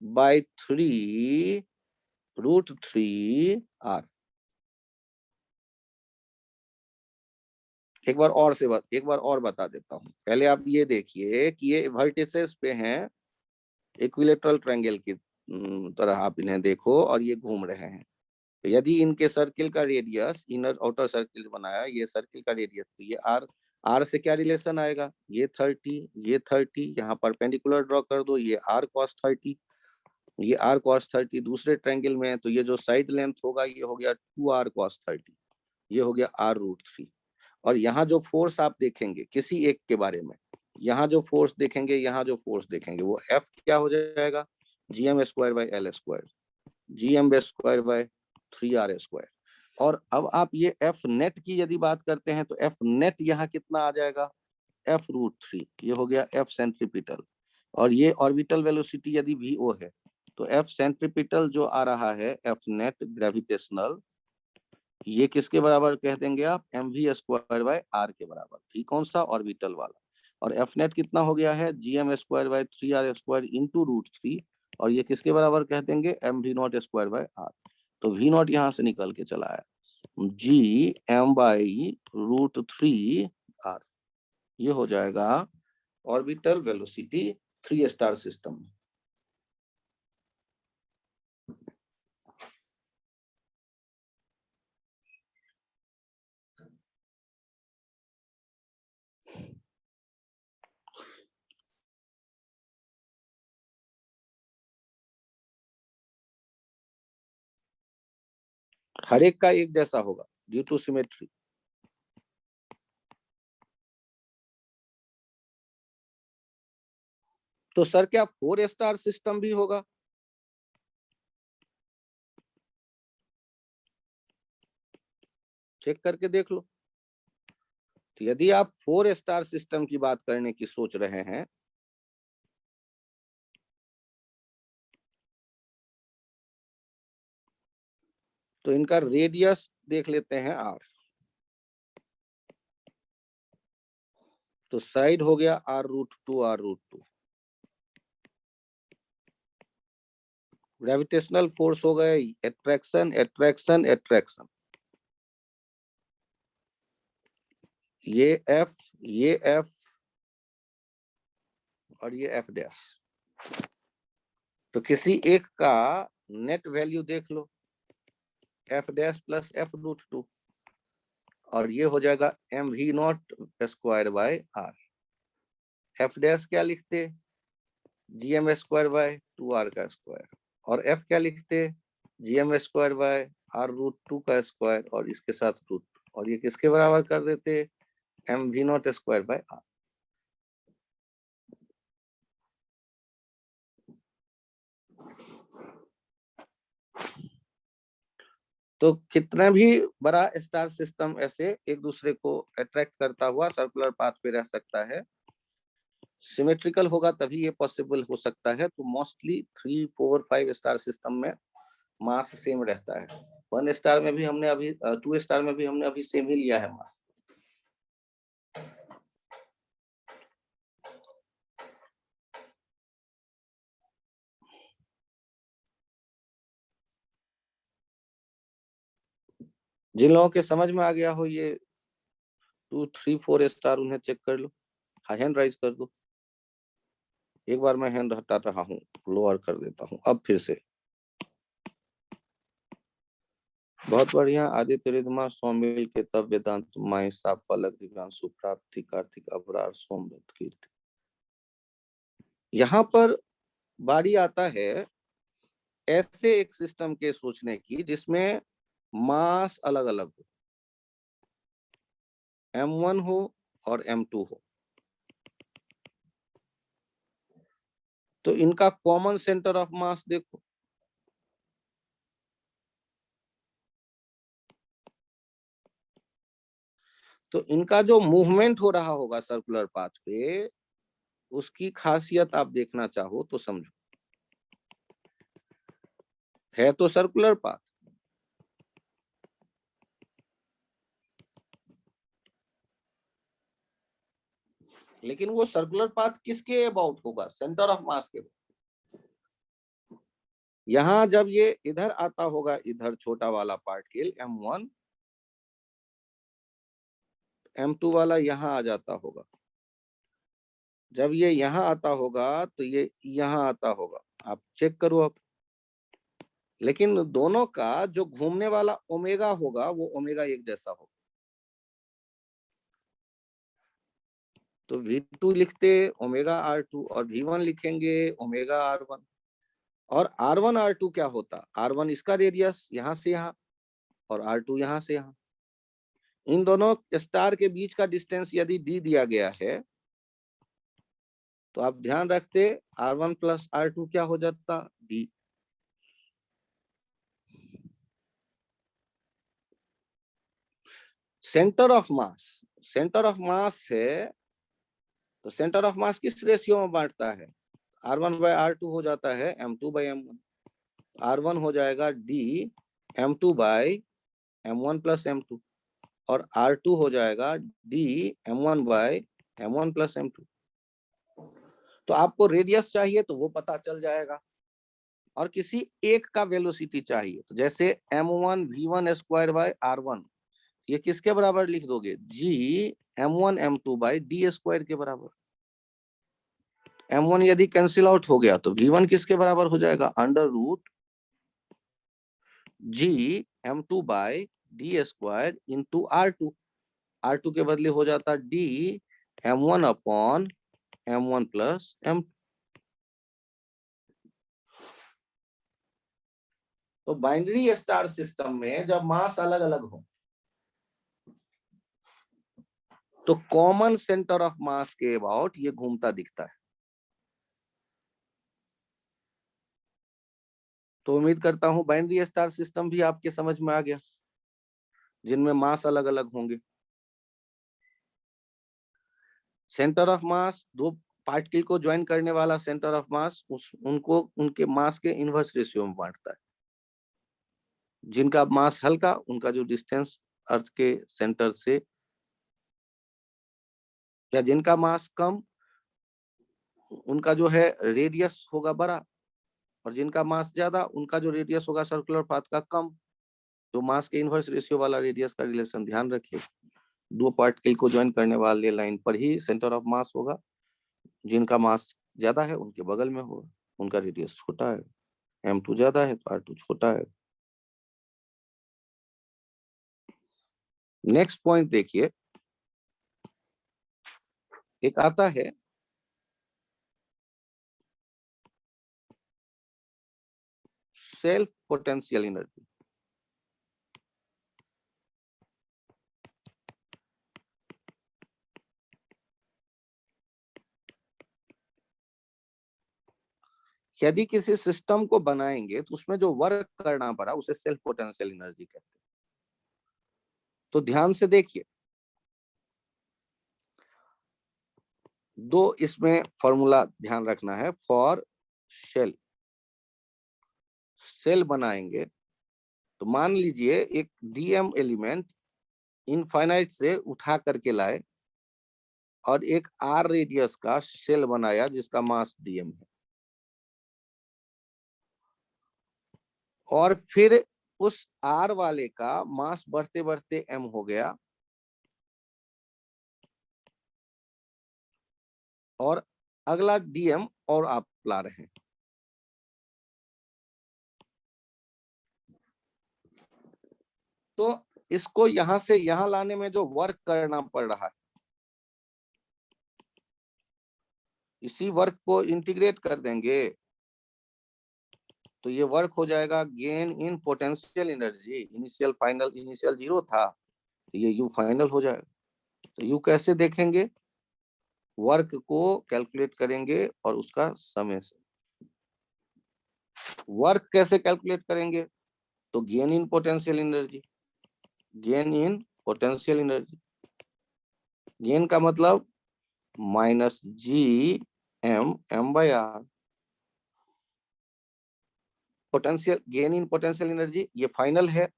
by 3√3r। एक बार और बता देता हूँ। पहले आप ये देखिए कि ये वर्टिसेस पे हैं, इक्विलेटरल ट्रायंगल की तरह आप इन्हें देखो, और ये घूम रहे हैं। तो यदि इनके सर्किल का रेडियस, इनर आउटर सर्किल बनाया, ये सर्किल का रेडियस, तो ये आर से क्या रिलेशन आएगा, ये 30, यहाँ परपेंडिकुलर ड्रॉ कर दो, ये r cos 30, ये r cos 30 दूसरे ट्रायंगल में, तो ये जो साइड लेंथ होगा ये हो गया 2r cos 30, ये हो गया r√3। और यहाँ जो फोर्स आप देखेंगे किसी एक के बारे में, यहाँ जो फोर्स देखेंगे, यहाँ जो फोर्स देखेंगे, वो F क्या हो जाएगा, gm²/L², gm²/3r²। और अब आप ये F नेट की यदि बात करते हैं, तो F नेट यहाँ कितना आ जाएगा, f√3, ये हो गया F सेंट्रीपिटल। और ये ऑर्बिटल वेलोसिटी यदि VO है, तो F सेंट्रीपिटल जो आ रहा है F नेट ग्रेविटेशनल, ये किसके बराबर कह देंगे आप, mv²/r के बराबर। v कौन सा, ऑर्बिटल वाला। और f नेट कितना हो गया है, gm²/3r² इंटू √3, और ये किसके बराबर कह देंगे, mv0²/r। तो v0 यहाँ से निकल के चला है gm/√3r, ये हो जाएगा ऑर्बिटल वेलोसिटी 3 स्टार सिस्टम में। हर एक का एक जैसा होगा ड्यू टू सिमेट्री। तो सर क्या 4 स्टार सिस्टम भी होगा? चेक करके देख लो। तो यदि आप 4 स्टार सिस्टम की बात करने की सोच रहे हैं तो इनका रेडियस देख लेते हैं r। तो साइड हो गया r√2 r√2। ग्रेविटेशनल फोर्स हो गए एट्रैक्शन एट्रैक्शन एट्रैक्शन। ये F और ये F डैश। तो किसी एक का नेट वैल्यू देख लो F डैश प्लस F√2 और ये हो जाएगा mv0² bye r। F dash क्या लिखते gm² बाय 2r का स्क्वायर और F क्या लिखते gm² बाय r√2 का स्क्वायर और इसके साथ रूट और ये किसके बराबर कर देते mv0² बाय r। तो कितना भी बड़ा स्टार सिस्टम ऐसे एक दूसरे को अट्रैक्ट करता हुआ सर्कुलर पाथ पे रह सकता है। सिमेट्रिकल होगा तभी ये पॉसिबल हो सकता है। तो मोस्टली 3, 4, 5 स्टार सिस्टम में मास सेम रहता है। 1 स्टार में भी हमने अभी 2 स्टार में भी हमने अभी सेम ही लिया है मास। जिन लोगों के समझ में आ गया हो ये 2, 3, 4 स्टार उन्हें चेक कर लो। हैंड राइज कर दो। एक बार मैं हैंड हटा रहा हूँ लोअर कर देता हूँ। अब फिर से बहुत बढ़िया। आदित्य रिधमा सौमिल केतव वेदांत माई साप पलक दिव्यांशु प्राप्ति कार्तिक अबरार सोमव्रत कीर्ति। यहाँ पर बारी आता है ऐसे एक सिस्टम के सोचने की जिसमें मास अलग अलग हो, m1 हो और m2 हो। तो इनका कॉमन सेंटर ऑफ मास देखो। तो इनका जो मूवमेंट हो रहा होगा सर्कुलर पाथ पे उसकी खासियत आप देखना चाहो तो समझो। है तो सर्कुलर पाथ लेकिन वो सर्कुलर पाथ किसके अबाउट होगा? सेंटर ऑफ मास के। यहां जब ये इधर आता होगा इधर छोटा वाला पार्टिकल m1 m2 वाला यहां आ जाता होगा। जब ये यहां आता होगा तो ये यहां आता होगा। आप चेक करो अब। लेकिन दोनों का जो घूमने वाला ओमेगा होगा वो ओमेगा एक जैसा होगा। तो v2 लिखते ओमेगा r2 और v1 लिखेंगे ओमेगा r1। और r1 r2 क्या होता? r1 इसका रेडियस यहां से यहां और r2 यहां से यहां। इन दोनों स्टार के बीच का डिस्टेंस यदि d दिया गया है तो आप ध्यान रखते r1 प्लस r2 क्या हो जाता? d। सेंटर ऑफ मास है तो सेंटर ऑफ मास किस रेशियो में बांटता है? r1 बाय r2 हो जाता है m2 बाय m1। r1 हो जाएगा d m2 bye m1 plus m2 और r2 हो जाएगा d m1 bye m1 plus m2। तो आपको रेडियस चाहिए तो वो पता चल जाएगा और किसी एक का वेलोसिटी चाहिए तो जैसे m1 v1² बाय r1 ये किसके बराबर लिख दोगे? g m1 m2 by d² के बराबर। m1 यदि कैंसिल आउट हो गया तो v1 किसके बराबर हो जाएगा? Under root g m2 by d² into r2। r2 के बदले हो जाता d m1 upon m1 plus m2। तो बाइनरी स्टार सिस्टम में जब मास अलग अलग हो तो कॉमन सेंटर ऑफ मास के अबाउट ये घूमता दिखता है। तो उम्मीद करता हूं बाइनरी स्टार सिस्टम भी आपके समझ में आ गया, जिनमें मास अलग अलग होंगे। सेंटर ऑफ मास, दो पार्टिकल को ज्वाइन करने वाला सेंटर ऑफ मास उनको उनके मास के इनवर्स रेशियो में बांटता है। जिनका मास हल्का, उनका जो डिस्टेंस अर्थ के सेंटर से, या जिनका मास कम, उनका जो है रेडियस होगा बड़ा, और जिनका मास ज्यादा, उनका जो रेडियस होगा सर्कुलर पाथ का कम। तो मास के इनवर्स रेशियो वाला रेडियस का रिलेशन ध्यान रखिए। दो पार्टिकल को ज्वाइन करने वाले लाइन पर ही सेंटर ऑफ मास होगा। जिनका मास ज्यादा है उनके बगल में होगा, उनका रेडियस छोटा है। m2 ज्यादा है तो r2 छोटा है। नेक्स्ट पॉइंट देखिए, एक आता है सेल्फ पोटेंशियल एनर्जी। यदि किसी सिस्टम को बनाएंगे तो उसमें जो वर्क करना पड़ा उसे सेल्फ पोटेंशियल एनर्जी कहते हैं। तो ध्यान से देखिए, दो इसमें फॉर्मूला ध्यान रखना है। फॉर सेल बनाएंगे तो मान लीजिए एक डीएम एलिमेंट इनफाइनाइट से उठा करके लाए और एक आर रेडियस का सेल बनाया जिसका मास डीएम है, और फिर उस आर वाले का मास बढ़ते बढ़ते एम हो गया, और अगला डीएम और आप ला रहे हैं। तो इसको यहां से यहां लाने में जो वर्क करना पड़ रहा है, इसी वर्क को इंटीग्रेट कर देंगे तो ये वर्क हो जाएगा gain in potential energy. Initial final, initial 0 था, तो ये यू फाइनल हो जाएगा। तो यू कैसे देखेंगे, वर्क को कैलकुलेट करेंगे और उसका समय से। वर्क कैसे कैलकुलेट करेंगे, तो gain in potential energy. Gain in potential energy, gain का मतलब minus GM/R। Potential, gain in potential energy, ये फाइनल है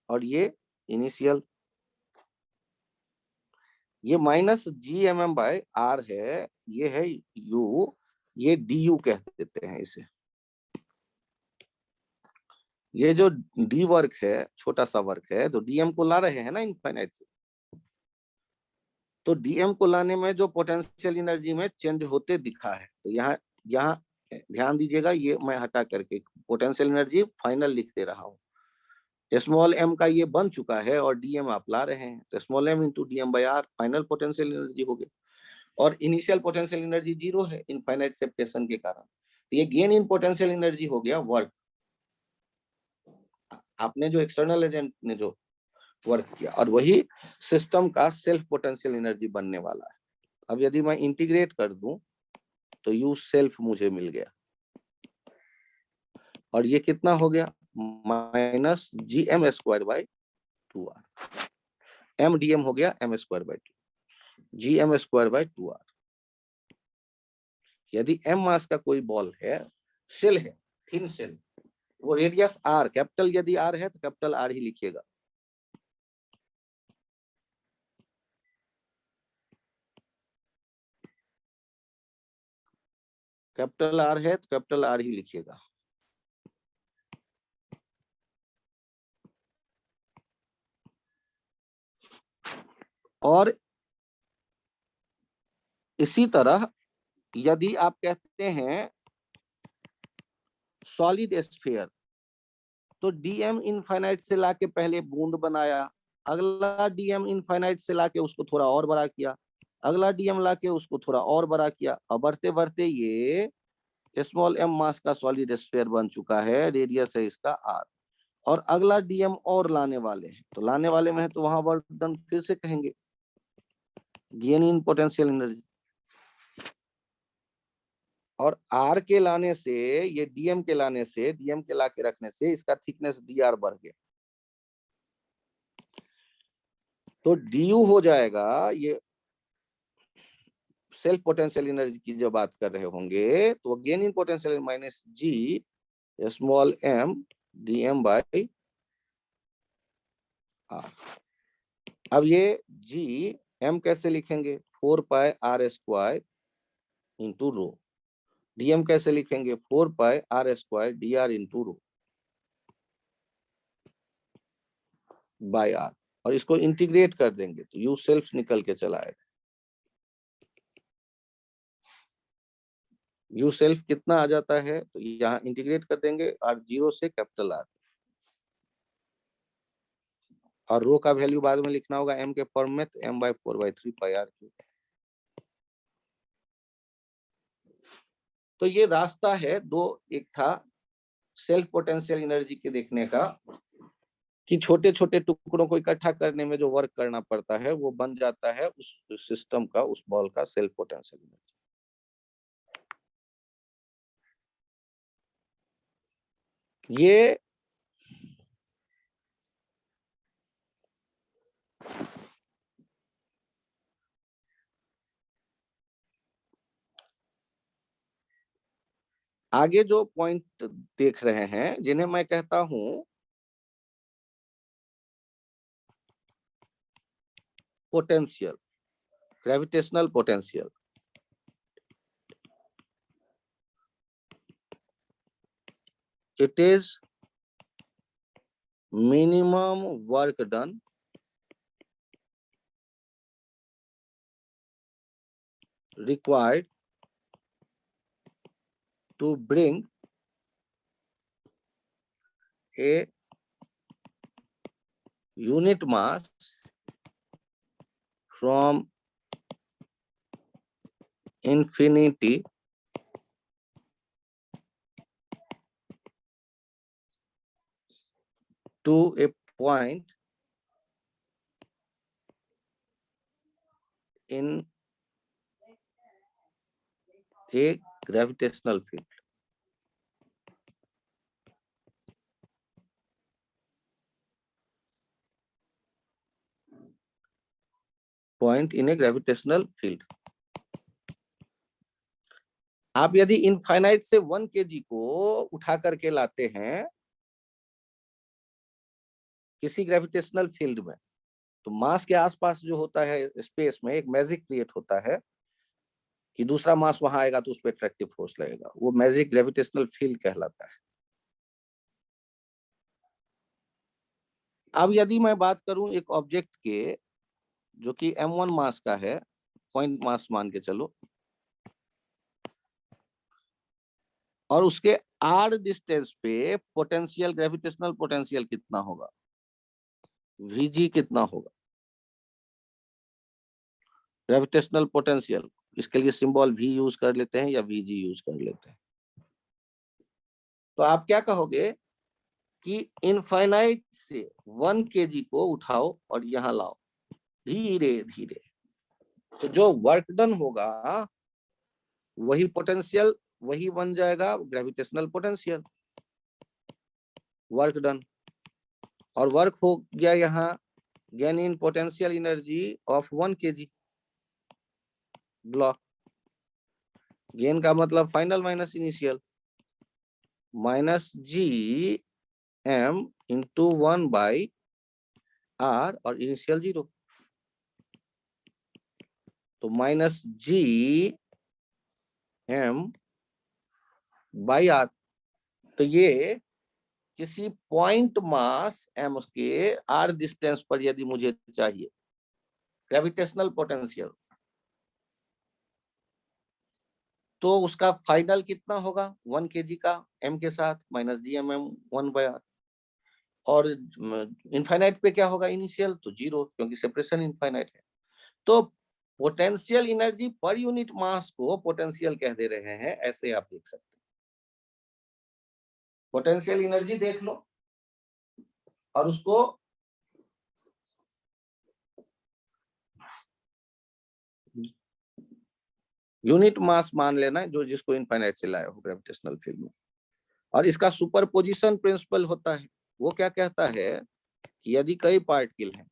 और ये इनिशियल। ये माइनस GM/R है, ये है U, ये DU कह देते हैं इसे। ये जो डी वर्क है, छोटा सा वर्क है, तो डीएम को ला रहे हैं ना इनफाइनाइट से। तो डीएम को लाने में जो पोटेंशियल एनर्जी में चेंज होते दिखा है, तो यहाँ यहाँ ध्यान दीजिएगा, ये मैं हटा करके पोटेंशियल एनर्जी फाइनल लिख दे रहा हूँ। स्मॉल एम का ये बन चुका है और डीएम आप ला रहे हैं, तो small M into DM/R final potential energy हो गई। और इनिशियल पोटेंशियल एनर्जी 0 है इनफाइनाइट सेपरेशन के कारण, तो ये गेन इन पोटेंशियल एनर्जी हो गया वर्क। आपने जो एक्सटर्नल एजेंट ने जो वर्क किया, और वही सिस्टम का सेल्फ पोटेंशियल एनर्जी बनने वाला है। अब यदि मैं इंटीग्रेट कर दूं तो यू सेल्फ मुझे मिल गया, और ये कितना हो गया, माइनस GM²/2R। एम डीएम हो गया m²/2, GM²/2R। यदि m मास का कोई बॉल है, सेल है, थिन सेल, वो रेडियस R, कैपिटल यदि R है तो कैपिटल R ही लिखिएगा। कैपिटल R है तो कैपिटल R ही लिखिएगा। और इसी तरह यदि आप कहते हैं सॉलिड स्फीयर, तो डीएम इनफाइनाइट से लाके पहले बूंद बनाया, अगला डीएम इनफाइनाइट से लाके उसको थोड़ा और बड़ा किया, अगला डीएम लाके उसको थोड़ा और बड़ा किया, और बढ़ते बढ़ते ये स्मॉल m मास का सॉलिड स्फीयर बन चुका है, रेडियस है इसका r, और अगला dm और लाने वाले हैं, तो लाने वाले में है तो वहां वर्क डन फिर से कहेंगे, गेन इन पोटेंशियल एनर्जी। और r के लाने से, ये dm के लाने से, dm के ला के रखने से इसका थिकनेस dr बढ़ गया, तो du हो जाएगा, ये सेल्फ पोटेंशियल एनर्जी की जो बात कर रहे होंगे, तो gain in potential minus G small m dm by r। अब ये g m कैसे लिखेंगे, 4 pi r square into rho, dm कैसे लिखेंगे, 4 pi r square dr into rho by r, और इसको इंटीग्रेट कर देंगे तो u सेल्फ निकल के चला आएगा। u सेल्फ कितना आ जाता है, तो यहाँ इंटीग्रेट कर देंगे r0 से कैपिटल R, और रो का वैल्यू बाद में लिखना होगा m के फॉर्म में, तो m/4/3 पाई r क्यूब। तो ये रास्ता है दो, एक था सेल्फ पोटेंशियल एनर्जी के देखने का कि छोटे छोटे टुकड़ों को इकट्ठा करने में जो वर्क करना पड़ता है वो बन जाता है उस सिस्टम का, उस बॉल का सेल्फ पोटेंशियल एनर्जी। ये आगे जो पॉइंट देख रहे हैं, जिन्हें मैं कहता हूं potential, gravitational potential, it is minimum work done required to bring a unit mass from infinity to a point in a gravitational field. Point in a gravitational field. आप यदि इनफाइनाइट से 1 kg को उठा करके लाते हैं किसी ग्रेविटेशनल फील्ड में, तो मास के आसपास जो होता है स्पेस में एक मैजिक क्रिएट होता है कि दूसरा मास वहां आएगा तो उस पर अट्रैक्टिव फोर्स लगेगा, वो मैजिक ग्रेविटेशनल फील्ड कहलाता है। अब यदि मैं बात करूं एक ऑब्जेक्ट के जो कि m1 मास का है, पॉइंट मास मान के चलो, और उसके r डिस्टेंस पे पोटेंशियल, ग्रेविटेशनल पोटेंशियल कितना होगा, vg कितना होगा, ग्रेविटेशनल पोटेंशियल, इसके लिए सिंबल v यूज कर लेते हैं या vg यूज कर लेते हैं। तो आप क्या कहोगे कि इनफाइनाइट से 1 kg को उठाओ और यहां लाओ धीरे धीरे, तो जो वर्क डन होगा वही पोटेंशियल, वही बन जाएगा ग्रेविटेशनल पोटेंशियल, वर्क डन। और वर्क हो गया यहाँ gain in potential energy of 1 kg block, gain का मतलब final minus initial, minus G M into 1 by R, और इनिशियल 0, तो minus G M by R. तो ये किसी पॉइंट मास एम के आर डिस्टेंस पर यदि मुझे चाहिए ग्रेविटेशनल पोटेंशियल, तो उसका फाइनल कितना होगा 1 kg का m के साथ, minus G M M 1 by R. और इनफाइनाइट पे क्या होगा इनिशियल, तो 0, क्योंकि सेपरेशन इनफाइनाइट है। तो potential energy per unit mass को पोटेंशियल कह दे रहे हैं, ऐसे आप देख सकते हैं। पोटेंशियल एनर्जी देख लो और उसको यूनिट मास मान लेना, जो जिसको इनफाइनाइट से लाया हो ग्रेविटेशनल फील्ड में। और इसका सुपरपोजिशन प्रिंसिपल होता है, वो क्या कहता है कि यदि कई पार्टिकल हैं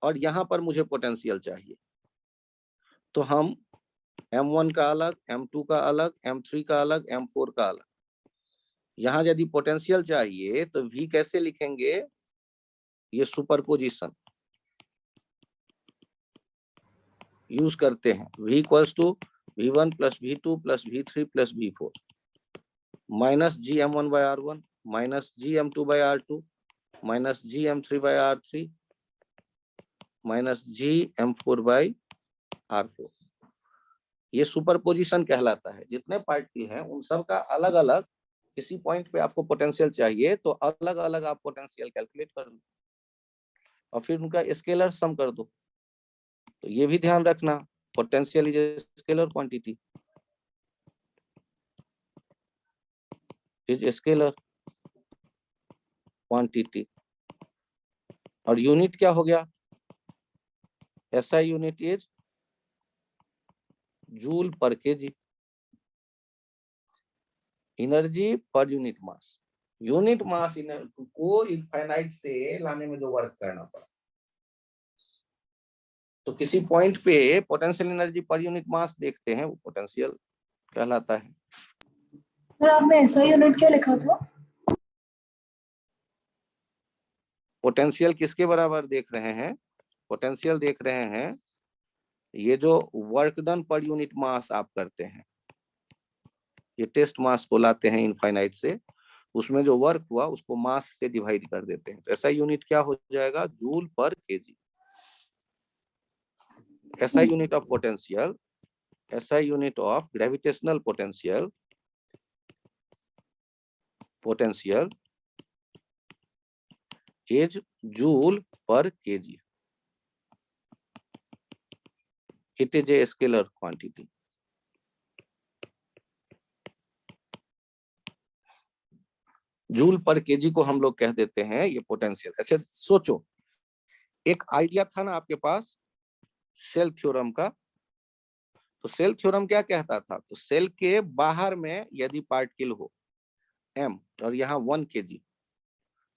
और यहाँ पर मुझे पोटेंशियल चाहिए, तो हम m1 का अलग, m2 का अलग, m3 का अलग, m4 का अलग। यहाँ यदि पोटेंशियल चाहिए तो v कैसे लिखेंगे, ये सुपरपोजिशन यूज करते हैं। v equals to v1 plus v2 plus v3 plus v4 minus G m1 by r1 minus G m2 by r2 minus G m3 by r3 minus G m4 by r4। ये superposition कहलाता है। जितने particle हैं उन सब का अलग अलग किसी पॉइंट पे आपको पोटेंशियल चाहिए, तो अलग अलग आप पोटेंशियल कैलकुलेट कर लो और फिर उनका स्केलर सम कर दो। तो ये भी ध्यान रखना, potential is a scalar quantity, is scalar quantity. और यूनिट क्या हो गया, ऐसा यूनिट इज जूल पर KG, energy per unit mass. Unit mass को इनफाइनाइट से लाने में जो वर्क करना पड़ा, तो किसी पॉइंट पे potential energy per unit mass देखते हैं, वो पोटेंशियल कहलाता है। सर आपने ऐसा यूनिट क्या लिखा था? पोटेंशियल किसके बराबर देख रहे हैं, पोटेंशियल देख रहे हैं ये जो work done per unit mass आप करते हैं, ये टेस्ट मास को लाते हैं इनफाइनाइट से, उसमें जो वर्क हुआ उसको मास से डिवाइड कर देते हैं। तो ऐसा यूनिट क्या हो जाएगा, जूल पर केजी। ऐसा यूनिट ऑफ पोटेंशियल, ऐसा unit of gravitational potential, potential is joule पर KG. It is a scalar quantity. Joule पर केजी को हम लोग कह देते हैं ये पोटेंशियल। ऐसे सोचो, एक आइडिया था ना आपके पास सेल थ्योरम का, तो सेल थ्योरम क्या कहता था, तो सेल के बाहर में यदि पार्टिकल हो m और यहाँ 1 kg,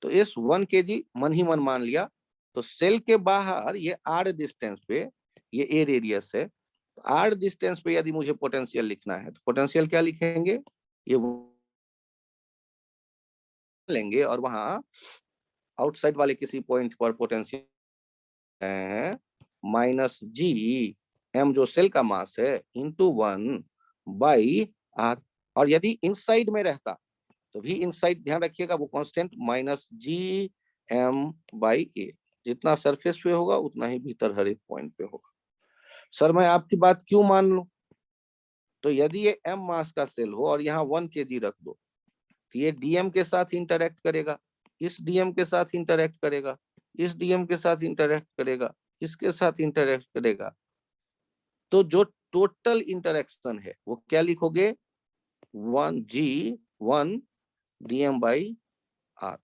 तो इस 1 kg मन ही मन मान लिया, तो सेल के बाहर ये r डिस्टेंस पे, ये a रेडियस है, तो r डिस्टेंस पे यदि मुझे पोटेंशियल लिखना है तो पोटेंशियल क्या लिखेंगे, ये लेंगे और वहां आउटसाइड वाले किसी पॉइंट पर पोटेंशियल है माइनस जी m जो सेल का मास है इंटू 1 बाई r। और यदि इनसाइड में रहता तो भी इनसाइड ध्यान रखिएगा वो constant minus G m by A. जितना सरफेस पे होगा उतना ही भीतर हर एक पॉइंट पे होगा। सर मैं आपकी बात क्यों मान लूं, तो यदि ये m मास का सेल हो और यहाँ 1 kg रख दो, तो ये dm के साथ इंटरेक्ट करेगा, इस dm के साथ इंटरेक्ट करेगा, इस dm के साथ इंटरेक्ट करेगा, इसके साथ इंटरेक्ट करेगा। तो जो टोटल इंटरेक्शन है वो क्या लिखोगे, 1 dm बाई r।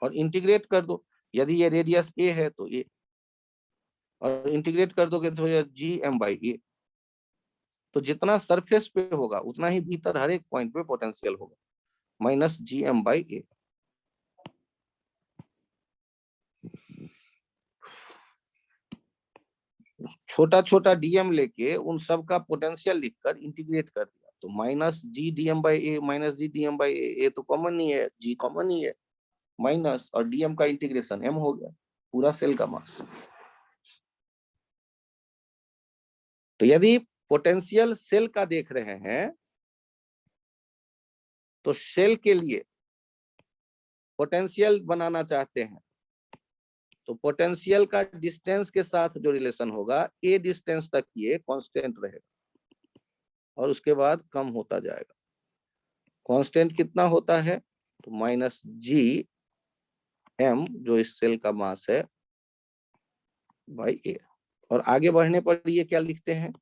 और इंटीग्रेट कर दो, यदि ये रेडियस a है तो a, और इंटीग्रेट कर दोगे तो जी m बाई ए। तो जितना सरफेस पे होगा उतना ही भीतर हर एक पॉइंट पे पोटेंशियल होगा, माइनस जी m बाई ए। छोटा छोटा डीएम लेके उन सब का पोटेंशियल लिखकर इंटीग्रेट कर दिया, तो minus G DM by A, minus G DM by A तो कॉमन नहीं है, जी कॉमन नहीं है, माइनस और डीएम का इंटीग्रेशन एम हो गया, पूरा सेल का मास। तो यदि पोटेंशियल सेल का देख रहे हैं तो सेल के लिए पोटेंशियल बनाना चाहते हैं, तो पोटेंशियल का डिस्टेंस के साथ जो रिलेशन होगा, ए डिस्टेंस तक ये कांस्टेंट रहेगा और उसके बाद कम होता जाएगा। कांस्टेंट कितना होता है, तो माइनस जी m जो इस सेल का मास है बाई ए। और आगे बढ़ने पर ये क्या लिखते हैं,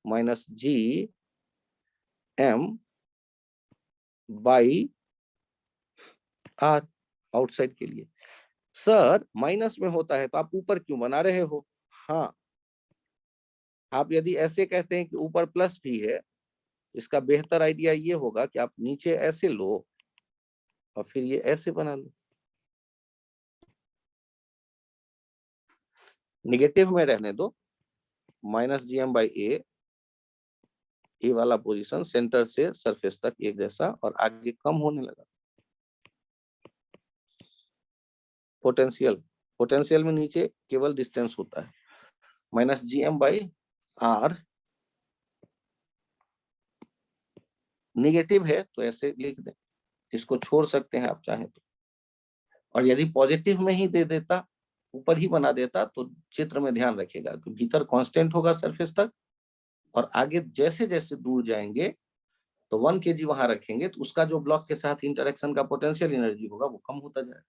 minus G m by R outside के लिए। सर माइनस में होता है तो आप ऊपर क्यों बना रहे हो? हाँ, आप यदि ऐसे कहते हैं कि ऊपर प्लस भी है, इसका बेहतर आइडिया ये होगा कि आप नीचे ऐसे लो और फिर ये ऐसे बना लो। निगेटिव में रहने दो, माइनस जी एम बाई ए वाला पोजीशन सेंटर से सरफेस तक एक जैसा और आगे कम होने लगा। पोटेंशियल में नीचे केवल डिस्टेंस होता है, minus G M by R. Negative है तो ऐसे लिख दें, इसको छोड़ सकते हैं आप चाहें तो। और यदि पॉजिटिव में ही दे देता, ऊपर ही बना देता, तो चित्र में ध्यान रखिएगा कि भीतर कांस्टेंट होगा सरफेस तक और आगे जैसे जैसे दूर जाएंगे तो 1 kg वहां रखेंगे तो उसका जो ब्लॉक के साथ इंटरेक्शन का पोटेंशियल एनर्जी होगा वो कम होता जाएगा।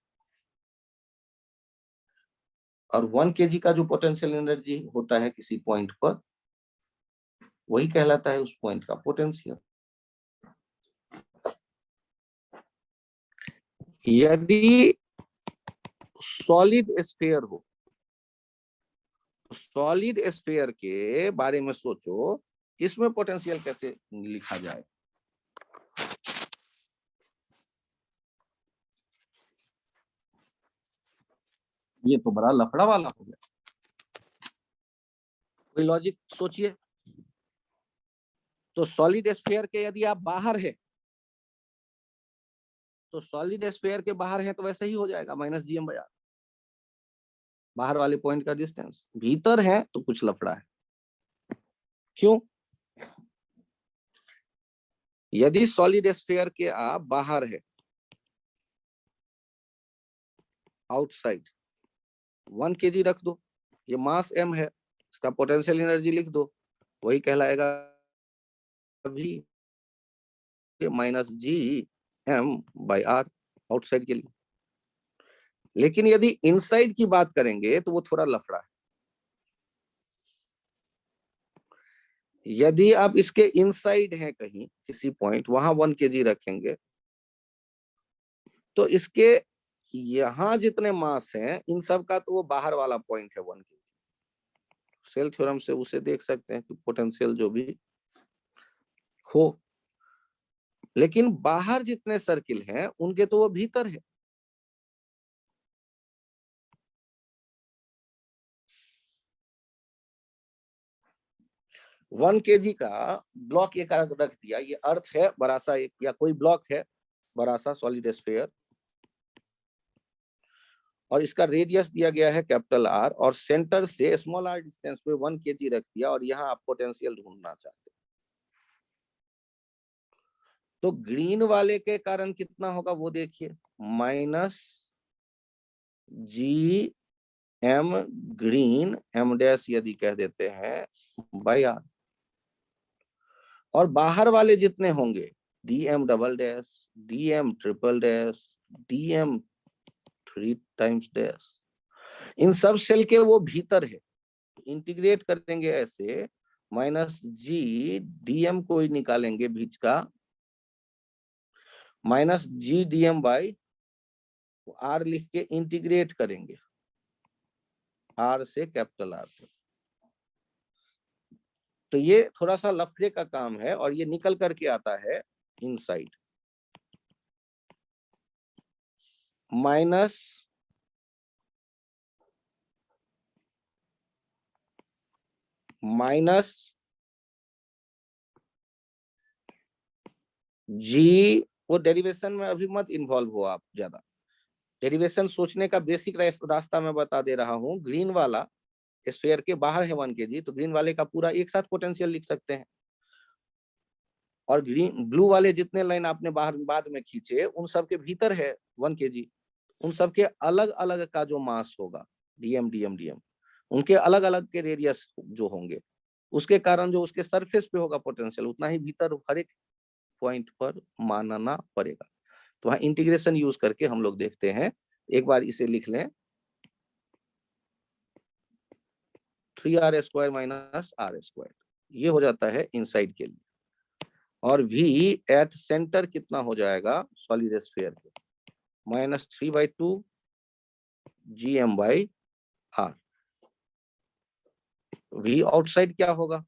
और 1 kg का जो पोटेंशियल एनर्जी होता है किसी पॉइंट पर, वही कहलाता है उस पॉइंट का पोटेंशियल। यदि सॉलिड स्फीयर हो, सॉलिड स्फीयर के बारे में सोचो, इसमें पोटेंशियल कैसे लिखा जाए? ये तो बड़ा लफड़ा वाला हो गया, कोई लॉजिक सोचिए। तो सॉलिड स्फीयर के यदि आप बाहर है, तो सॉलिड स्फीयर के बाहर है तो वैसे ही हो जाएगा, minus G M by R, बाहर वाले पॉइंट का डिस्टेंस। भीतर है तो कुछ लफड़ा है। क्यों? यदि सॉलिड स्फीयर के आप बाहर है, आउटसाइड, 1 kg रख दो, ये मास m है, इसका पोटेंशियल एनर्जी लिख दो, वही कहलाएगा भी minus G M by R outside के लिए। लेकिन यदि इनसाइड की बात करेंगे तो वो थोड़ा लफड़ा है। यदि आप इसके इनसाइड हैं कहीं किसी पॉइंट, वहां 1 kg रखेंगे, तो इसके यहां जितने मास हैं इन सब का तो वो बाहर वाला पॉइंट है 1 kg। सेल थ्योरम से उसे देख सकते हैं कि पोटेंशियल जो भी हो, लेकिन बाहर जितने सर्किल हैं उनके तो वो भीतर है। वन केजी का ब्लॉक एक रख दिया, ये अर्थ है बड़ा सा एक, या कोई ब्लॉक है बड़ा सा सॉलिड स्फीयर, और इसका रेडियस दिया गया है कैपिटल आर, और सेंटर से स्मॉल आर डिस्टेंस पे 1 kg रख दिया, और यहाँ आप पोटेंशियल ढूंढना चाहते हैं। तो ग्रीन वाले के कारण कितना होगा वो देखिए, minus G M green M dash यदि कह देते हैं बाई आर, और बाहर वाले जितने होंगे D M double dash, D M triple dash, D M 3 times dash, इन सब सेल के वो भीतर है। इंटीग्रेट कर देंगे ऐसे, माइनस जी डी एम को ही निकालेंगे बीच का, minus G D M by R लिख के इंटीग्रेट करेंगे, आर से कैपिटल आर तक। तो ये थोड़ा सा लफड़े का काम है और ये निकल करके आता है इनसाइड, माइनस जी, वो डेरिवेशन में अभी मत इन्वॉल्व हो आप ज्यादा, डेरिवेशन सोचने का बेसिक रास्ता मैं बता दे रहा हूँ। ग्रीन वाला स्फीयर के बाहर है 1 kg, तो ग्रीन वाले का पूरा एक साथ पोटेंशियल लिख सकते हैं, और ग्रीन ब्लू वाले जितने लाइन आपने बाहर बाद में खींचे उन सब के भीतर है 1 kg, उन सब के अलग अलग का जो मास होगा डीएम डीएम डीएम, उनके अलग अलग के रेडियस जो होंगे, उसके कारण जो उसके सरफेस पे होगा पोटेंशियल उतना ही भीतर हर एक पॉइंट पर मानना पड़ेगा। तो वहां इंटीग्रेशन यूज करके हम लोग देखते हैं, एक बार इसे लिख लें, 3r² माइनस r², ये हो जाता है इनसाइड के लिए। और v एट सेंटर कितना हो जाएगा सॉलिड स्फीयर के, -3/2 gm/r। v आउटसाइड क्या होगा,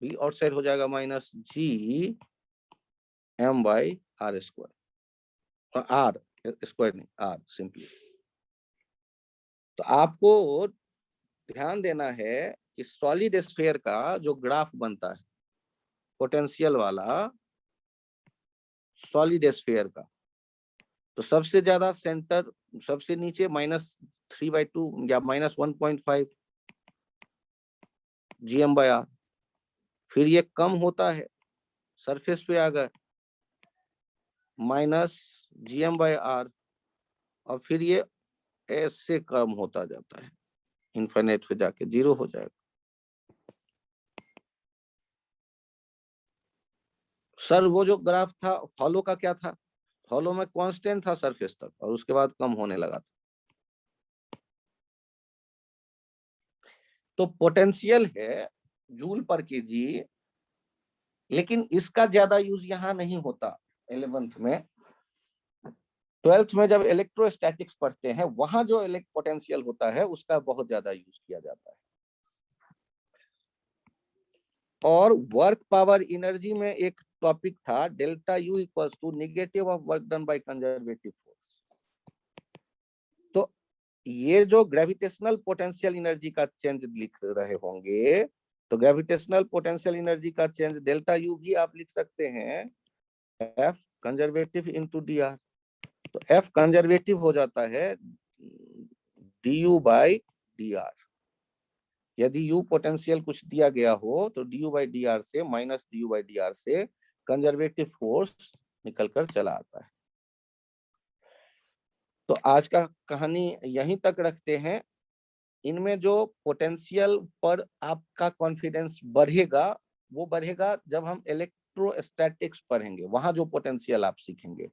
v आउटसाइड हो जाएगा -gm/r², r स्क्वायर नहीं, r सिंपली। तो आपको ध्यान देना है कि सॉलिड स्फीयर का जो ग्राफ बनता है पोटेंशियल वाला सॉलिड स्फीयर का, तो सबसे ज्यादा सेंटर सबसे नीचे -3/2 या -1.5 gm/r, फिर ये कम होता है सरफेस पे आ गए -gm/r, और फिर ये ऐसे कम होता जाता है इनफाइनाइट पे जाके 0 हो जाएगा। सर वो जो ग्राफ था फॉलो का क्या था, फॉलो में कांस्टेंट था सरफेस तक और उसके बाद कम होने लगा था। तो पोटेंशियल है जूल पर केजी, लेकिन इसका ज्यादा यूज यहाँ नहीं होता 11th में। 12th में जब इलेक्ट्रोस्टैटिक्स पढ़ते हैं वहां जो पोटेंशियल होता है उसका बहुत ज्यादा यूज किया जाता है। और वर्क पावर एनर्जी में एक टॉपिक था delta U equals to negative of work done by conservative force. तो ये जो ग्रेविटेशनल पोटेंशियल एनर्जी का चेंज लिख रहे होंगे, तो ग्रेविटेशनल पोटेंशियल एनर्जी का चेंज डेल्टा यू भी आप लिख सकते हैं F conservative into D R. तो एफ कंजर्वेटिव हो जाता है D U by D R. यदि यू पोटेंशियल कुछ दिया गया हो तो D U by D R से minus D U by D R से कंजर्वेटिव फोर्स निकलकर चला आता है। तो आज का कहानी यहीं तक रखते हैं। इनमें जो पोटेंशियल पर आपका कॉन्फिडेंस बढ़ेगा वो बढ़ेगा जब हम इलेक्ट्रोस्टैटिक्स पढ़ेंगे, वहां जो पोटेंशियल आप सीखेंगे।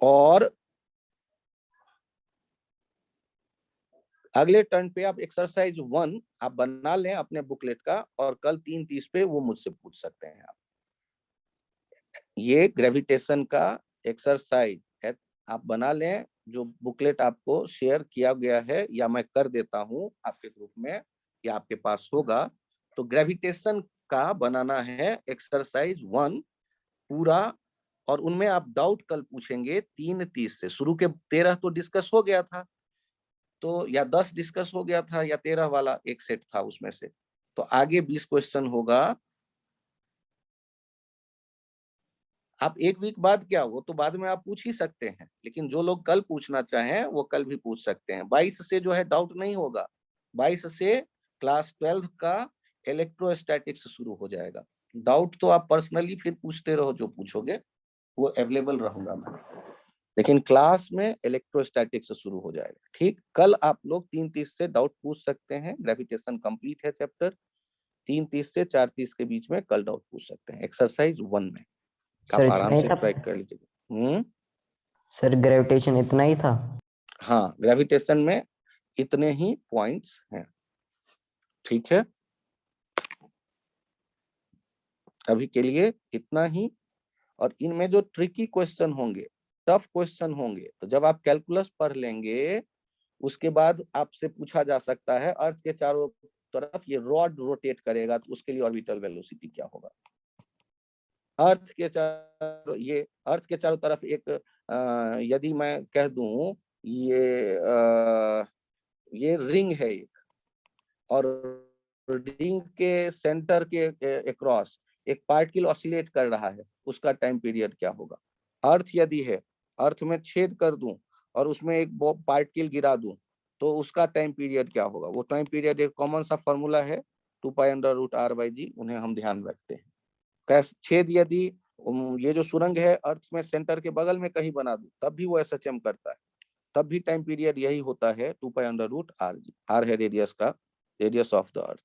और अगले टर्न पे आप एक्सरसाइज 1 आप बना लें अपने बुकलेट का, और कल 3:30 पे वो मुझसे पूछ सकते हैं आप। ये ग्रेविटेशन का एक्सरसाइज है, आप बना लें। जो बुकलेट आपको शेयर किया गया है या मैं कर देता हूं आपके ग्रुप में या आपके पास होगा, तो ग्रेविटेशन का बनाना है एक्सरसाइज 1 पूरा। और उनमें आप डाउट कल पूछेंगे 3:30 से। शुरू के 13 तो डिस्कस हो गया था, तो या 10 डिस्कस हो गया था, या 13 वाला एक सेट था उसमें से। तो आगे 20 क्वेश्चन होगा। आप एक वीक बाद क्या, वो तो बाद में आप पूछ ही सकते हैं, लेकिन जो लोग कल पूछना चाहें वो कल भी पूछ सकते हैं। 22 से जो है डाउट नहीं होगा, 22 से क्लास 12 का इलेक्ट्रोस्टैटिक्स शुरू हो जाएगा। डाउट तो आप पर्सनली फिर पूछते रहो, जो पूछोगे वो अवेलेबल रहूंगा मैं, लेकिन क्लास में इलेक्ट्रोस्टैटिक्स शुरू हो जाएगा। ठीक, कल आप लोग 3:30 से डाउट पूछ सकते हैं। ग्रेविटेशन कंप्लीट है चैप्टर, 3:30 से 4:30 के बीच में कल डाउट पूछ सकते हैं एक्सरसाइज 1 में। आप आराम से ट्राई कर लीजिएगा। सर ग्रेविटेशन इतना ही था? हाँ, ग्रेविटेशन में इतने ही पॉइंट्स हैं। ठीक है, अभी के लिए इतना ही। और इनमें जो ट्रिकी क्वेश्चन होंगे, टफ क्वेश्चन होंगे, तो जब आप कैलकुलस पढ़ लेंगे उसके बाद आपसे पूछा जा सकता है अर्थ के चारों तरफ ये रॉड रोटेट करेगा तो उसके लिए ऑर्बिटल वेलोसिटी क्या होगा। अर्थ के चारों तरफ एक यदि मैं कह दूं ये रिंग है एक, और रिंग के सेंटर के अक्रॉस एक पार्टिकल ऑसिलेट कर रहा है, उसका टाइम पीरियड क्या होगा। अर्थ यदि है, अर्थ में छेद कर दूं और उसमें एक पार्टिकल गिरा दूं तो उसका टाइम पीरियड क्या होगा। वो टाइम पीरियड एक कॉमन सा फॉर्मूला है 2π√r/g, उन्हें हम ध्यान रखते हैं। छेद यदि ये जो सुरंग है अर्थ में सेंटर के बगल में कहीं बना दूं तब भी वो SHM करता है, तब भी टाइम पीरियड यही होता है 2π√r/g। r है रेडियस का, रेडियस ऑफ द अर्थ।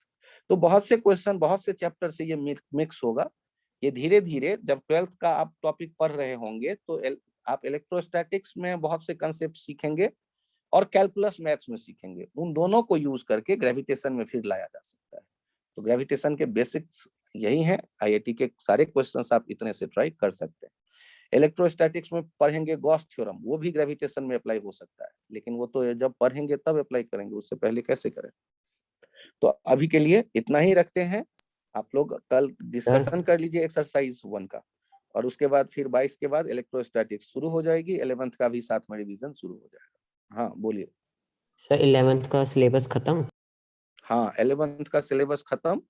तो बहुत से क्वेश्चन, बहुत से चैप्टर से ये मिक्स होगा। ये धीरे धीरे जब 12th का आप टॉपिक पढ़ रहे होंगे तो आप इलेक्ट्रोस्टैटिक्स में बहुत से कंसेप्ट सीखेंगे और कैलकुलस मैथ्स में सीखेंगे। उन दोनों को यूज करके ग्रेविटेशन में फिर लाया जा सकता है। तो ग्रेविटेशन के बेसिक्स यही है, आईआईटी के सारे क्वेश्चंस आप इतने से ट्राई कर सकते हैं। इलेक्ट्रोस्टैटिक्स में पढ़ेंगे गॉस थ्योरम, वो भी ग्रेविटेशन में अप्लाई हो सकता है, लेकिन वो तो जब पढ़ेंगे तब अप्लाई करेंगे, उससे पहले कैसे करें। तो अभी के लिए इतना ही रखते हैं। आप लोग कल डिस्कशन कर लीजिए एक्सरसाइज 1 का, और उसके बाद फिर 22 के बाद इलेक्ट्रोस्टैटिक्स शुरू हो जाएगी, 11th का भी साथ में रिवीजन शुरू हो जाएगा। हाँ बोलिए। सर 11th का सिलेबस खत्म? हाँ 11th का सिलेबस खत्म,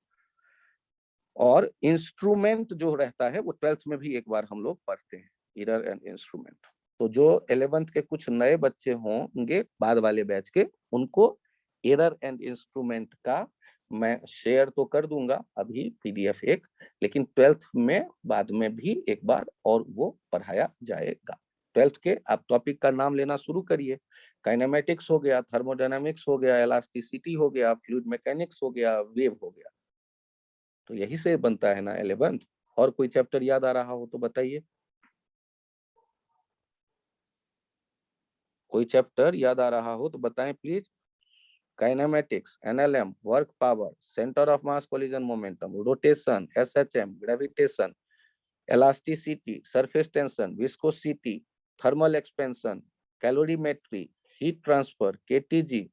और इंस्ट्रूमेंट जो रहता है वो 12th में भी एक बार हम लोग पढ़ते हैं, एरर एंड इंस्ट्रूमेंट। तो जो 11th के कुछ नए बच्चे होंगे बाद वाले बैच के, उनको एरर एंड इंस्ट्रूमेंट का मैं शेयर तो कर दूंगा अभी पीडीएफ एक, लेकिन 12th में बाद में भी एक बार और वो पढ़ाया जाएगा। 12th के आप टॉपिक का नाम लेना शुरू करिए। काइनेमेटिक्स हो गया, थर्मोडायनामिक्स हो गया, इलास्टिसिटी हो गया, फ्लूइड मैकेनिक्स हो गया, वेव हो गया। तो यही से बनता है ना 11th। और कोई चैप्टर याद आ रहा हो तो बताइए। कोई चैप्टर याद आ रहा हो तो बताएं please. Kinematics, NLM, work power, centre of mass collision momentum, rotation, SHM, gravitation, elasticity, surface tension, viscosity, thermal expansion, calorimetry, heat transfer, KTG,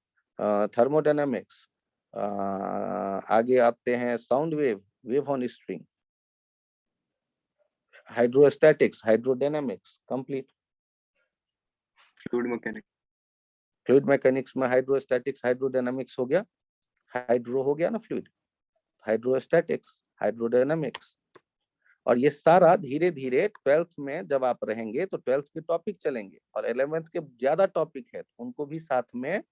thermodynamics, आगे आते हैं sound wave, wave on string, hydrostatics, hydrodynamics complete. Fluid mechanics में hydrostatics, hydrodynamics हो गया, hydro हो गया ना fluid, hydrostatics, hydrodynamics. और ये सारा धीरे धीरे 12th में जब आप रहेंगे तो 12th के टॉपिक चलेंगे, और 11th के ज्यादा टॉपिक है तो उनको भी साथ में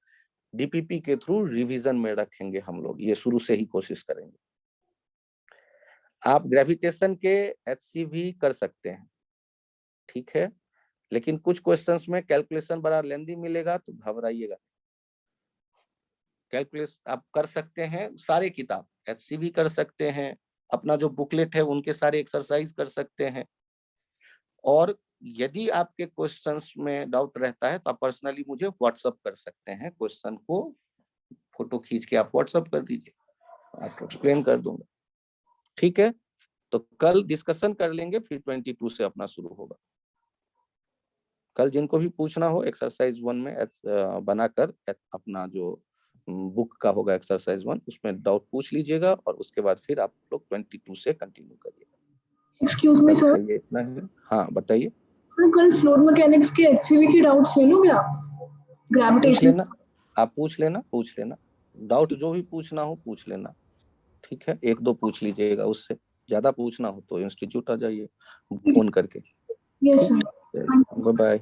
डीपीपी के थ्रू रिवीजन में रखेंगे हम लोग, ये शुरू से ही कोशिश करेंगे। आप ग्रेविटेशन के एचसी भी कर सकते हैं, ठीक है, लेकिन कुछ क्वेश्चंस में कैलकुलेशन बड़ा लेंदी मिलेगा तो घबराइएगा। कैलकुलेशन आप कर सकते हैं, सारे किताब एचसी भी कर सकते हैं, अपना जो बुकलेट है उनके सारे एक्सरसाइज कर सकते हैं। और यदि आपके क्वेश्चंस में डाउट रहता है तो आप पर्सनली मुझे व्हाट्सअप कर सकते हैं, क्वेश्चन को फोटो खींच के आप व्हाट्सअप कर दीजिए, आपको एक्सप्लेन कर दूंगा। ठीक है, तो कल डिस्कशन कर लेंगे, फिर 22 से अपना शुरू होगा। कल जिनको भी पूछना हो एक्सरसाइज 1 में बनाकर अपना जो बुक का होगा एक्सरसाइज 1, उसमें डाउट पूछ लीजिएगा, और उसके बाद फिर आप लोग 22 से कंटिन्यू करिएगा। Excuse me sir. इतना ही। हाँ बताइए। सर कल फ्लोर मैकेनिक्स के एचसीवी की डाउट्स ले लोगे आप? पूछ ग्रेविटेशन। लेना, आप पूछ लेना, डाउट जो भी पूछना हो पूछ लेना। ठीक है, 1-2 पूछ लीजिएगा, उससे ज्यादा पूछना हो तो इंस्टीट्यूट आ जाइए फोन करके। Yes sir. Bye bye.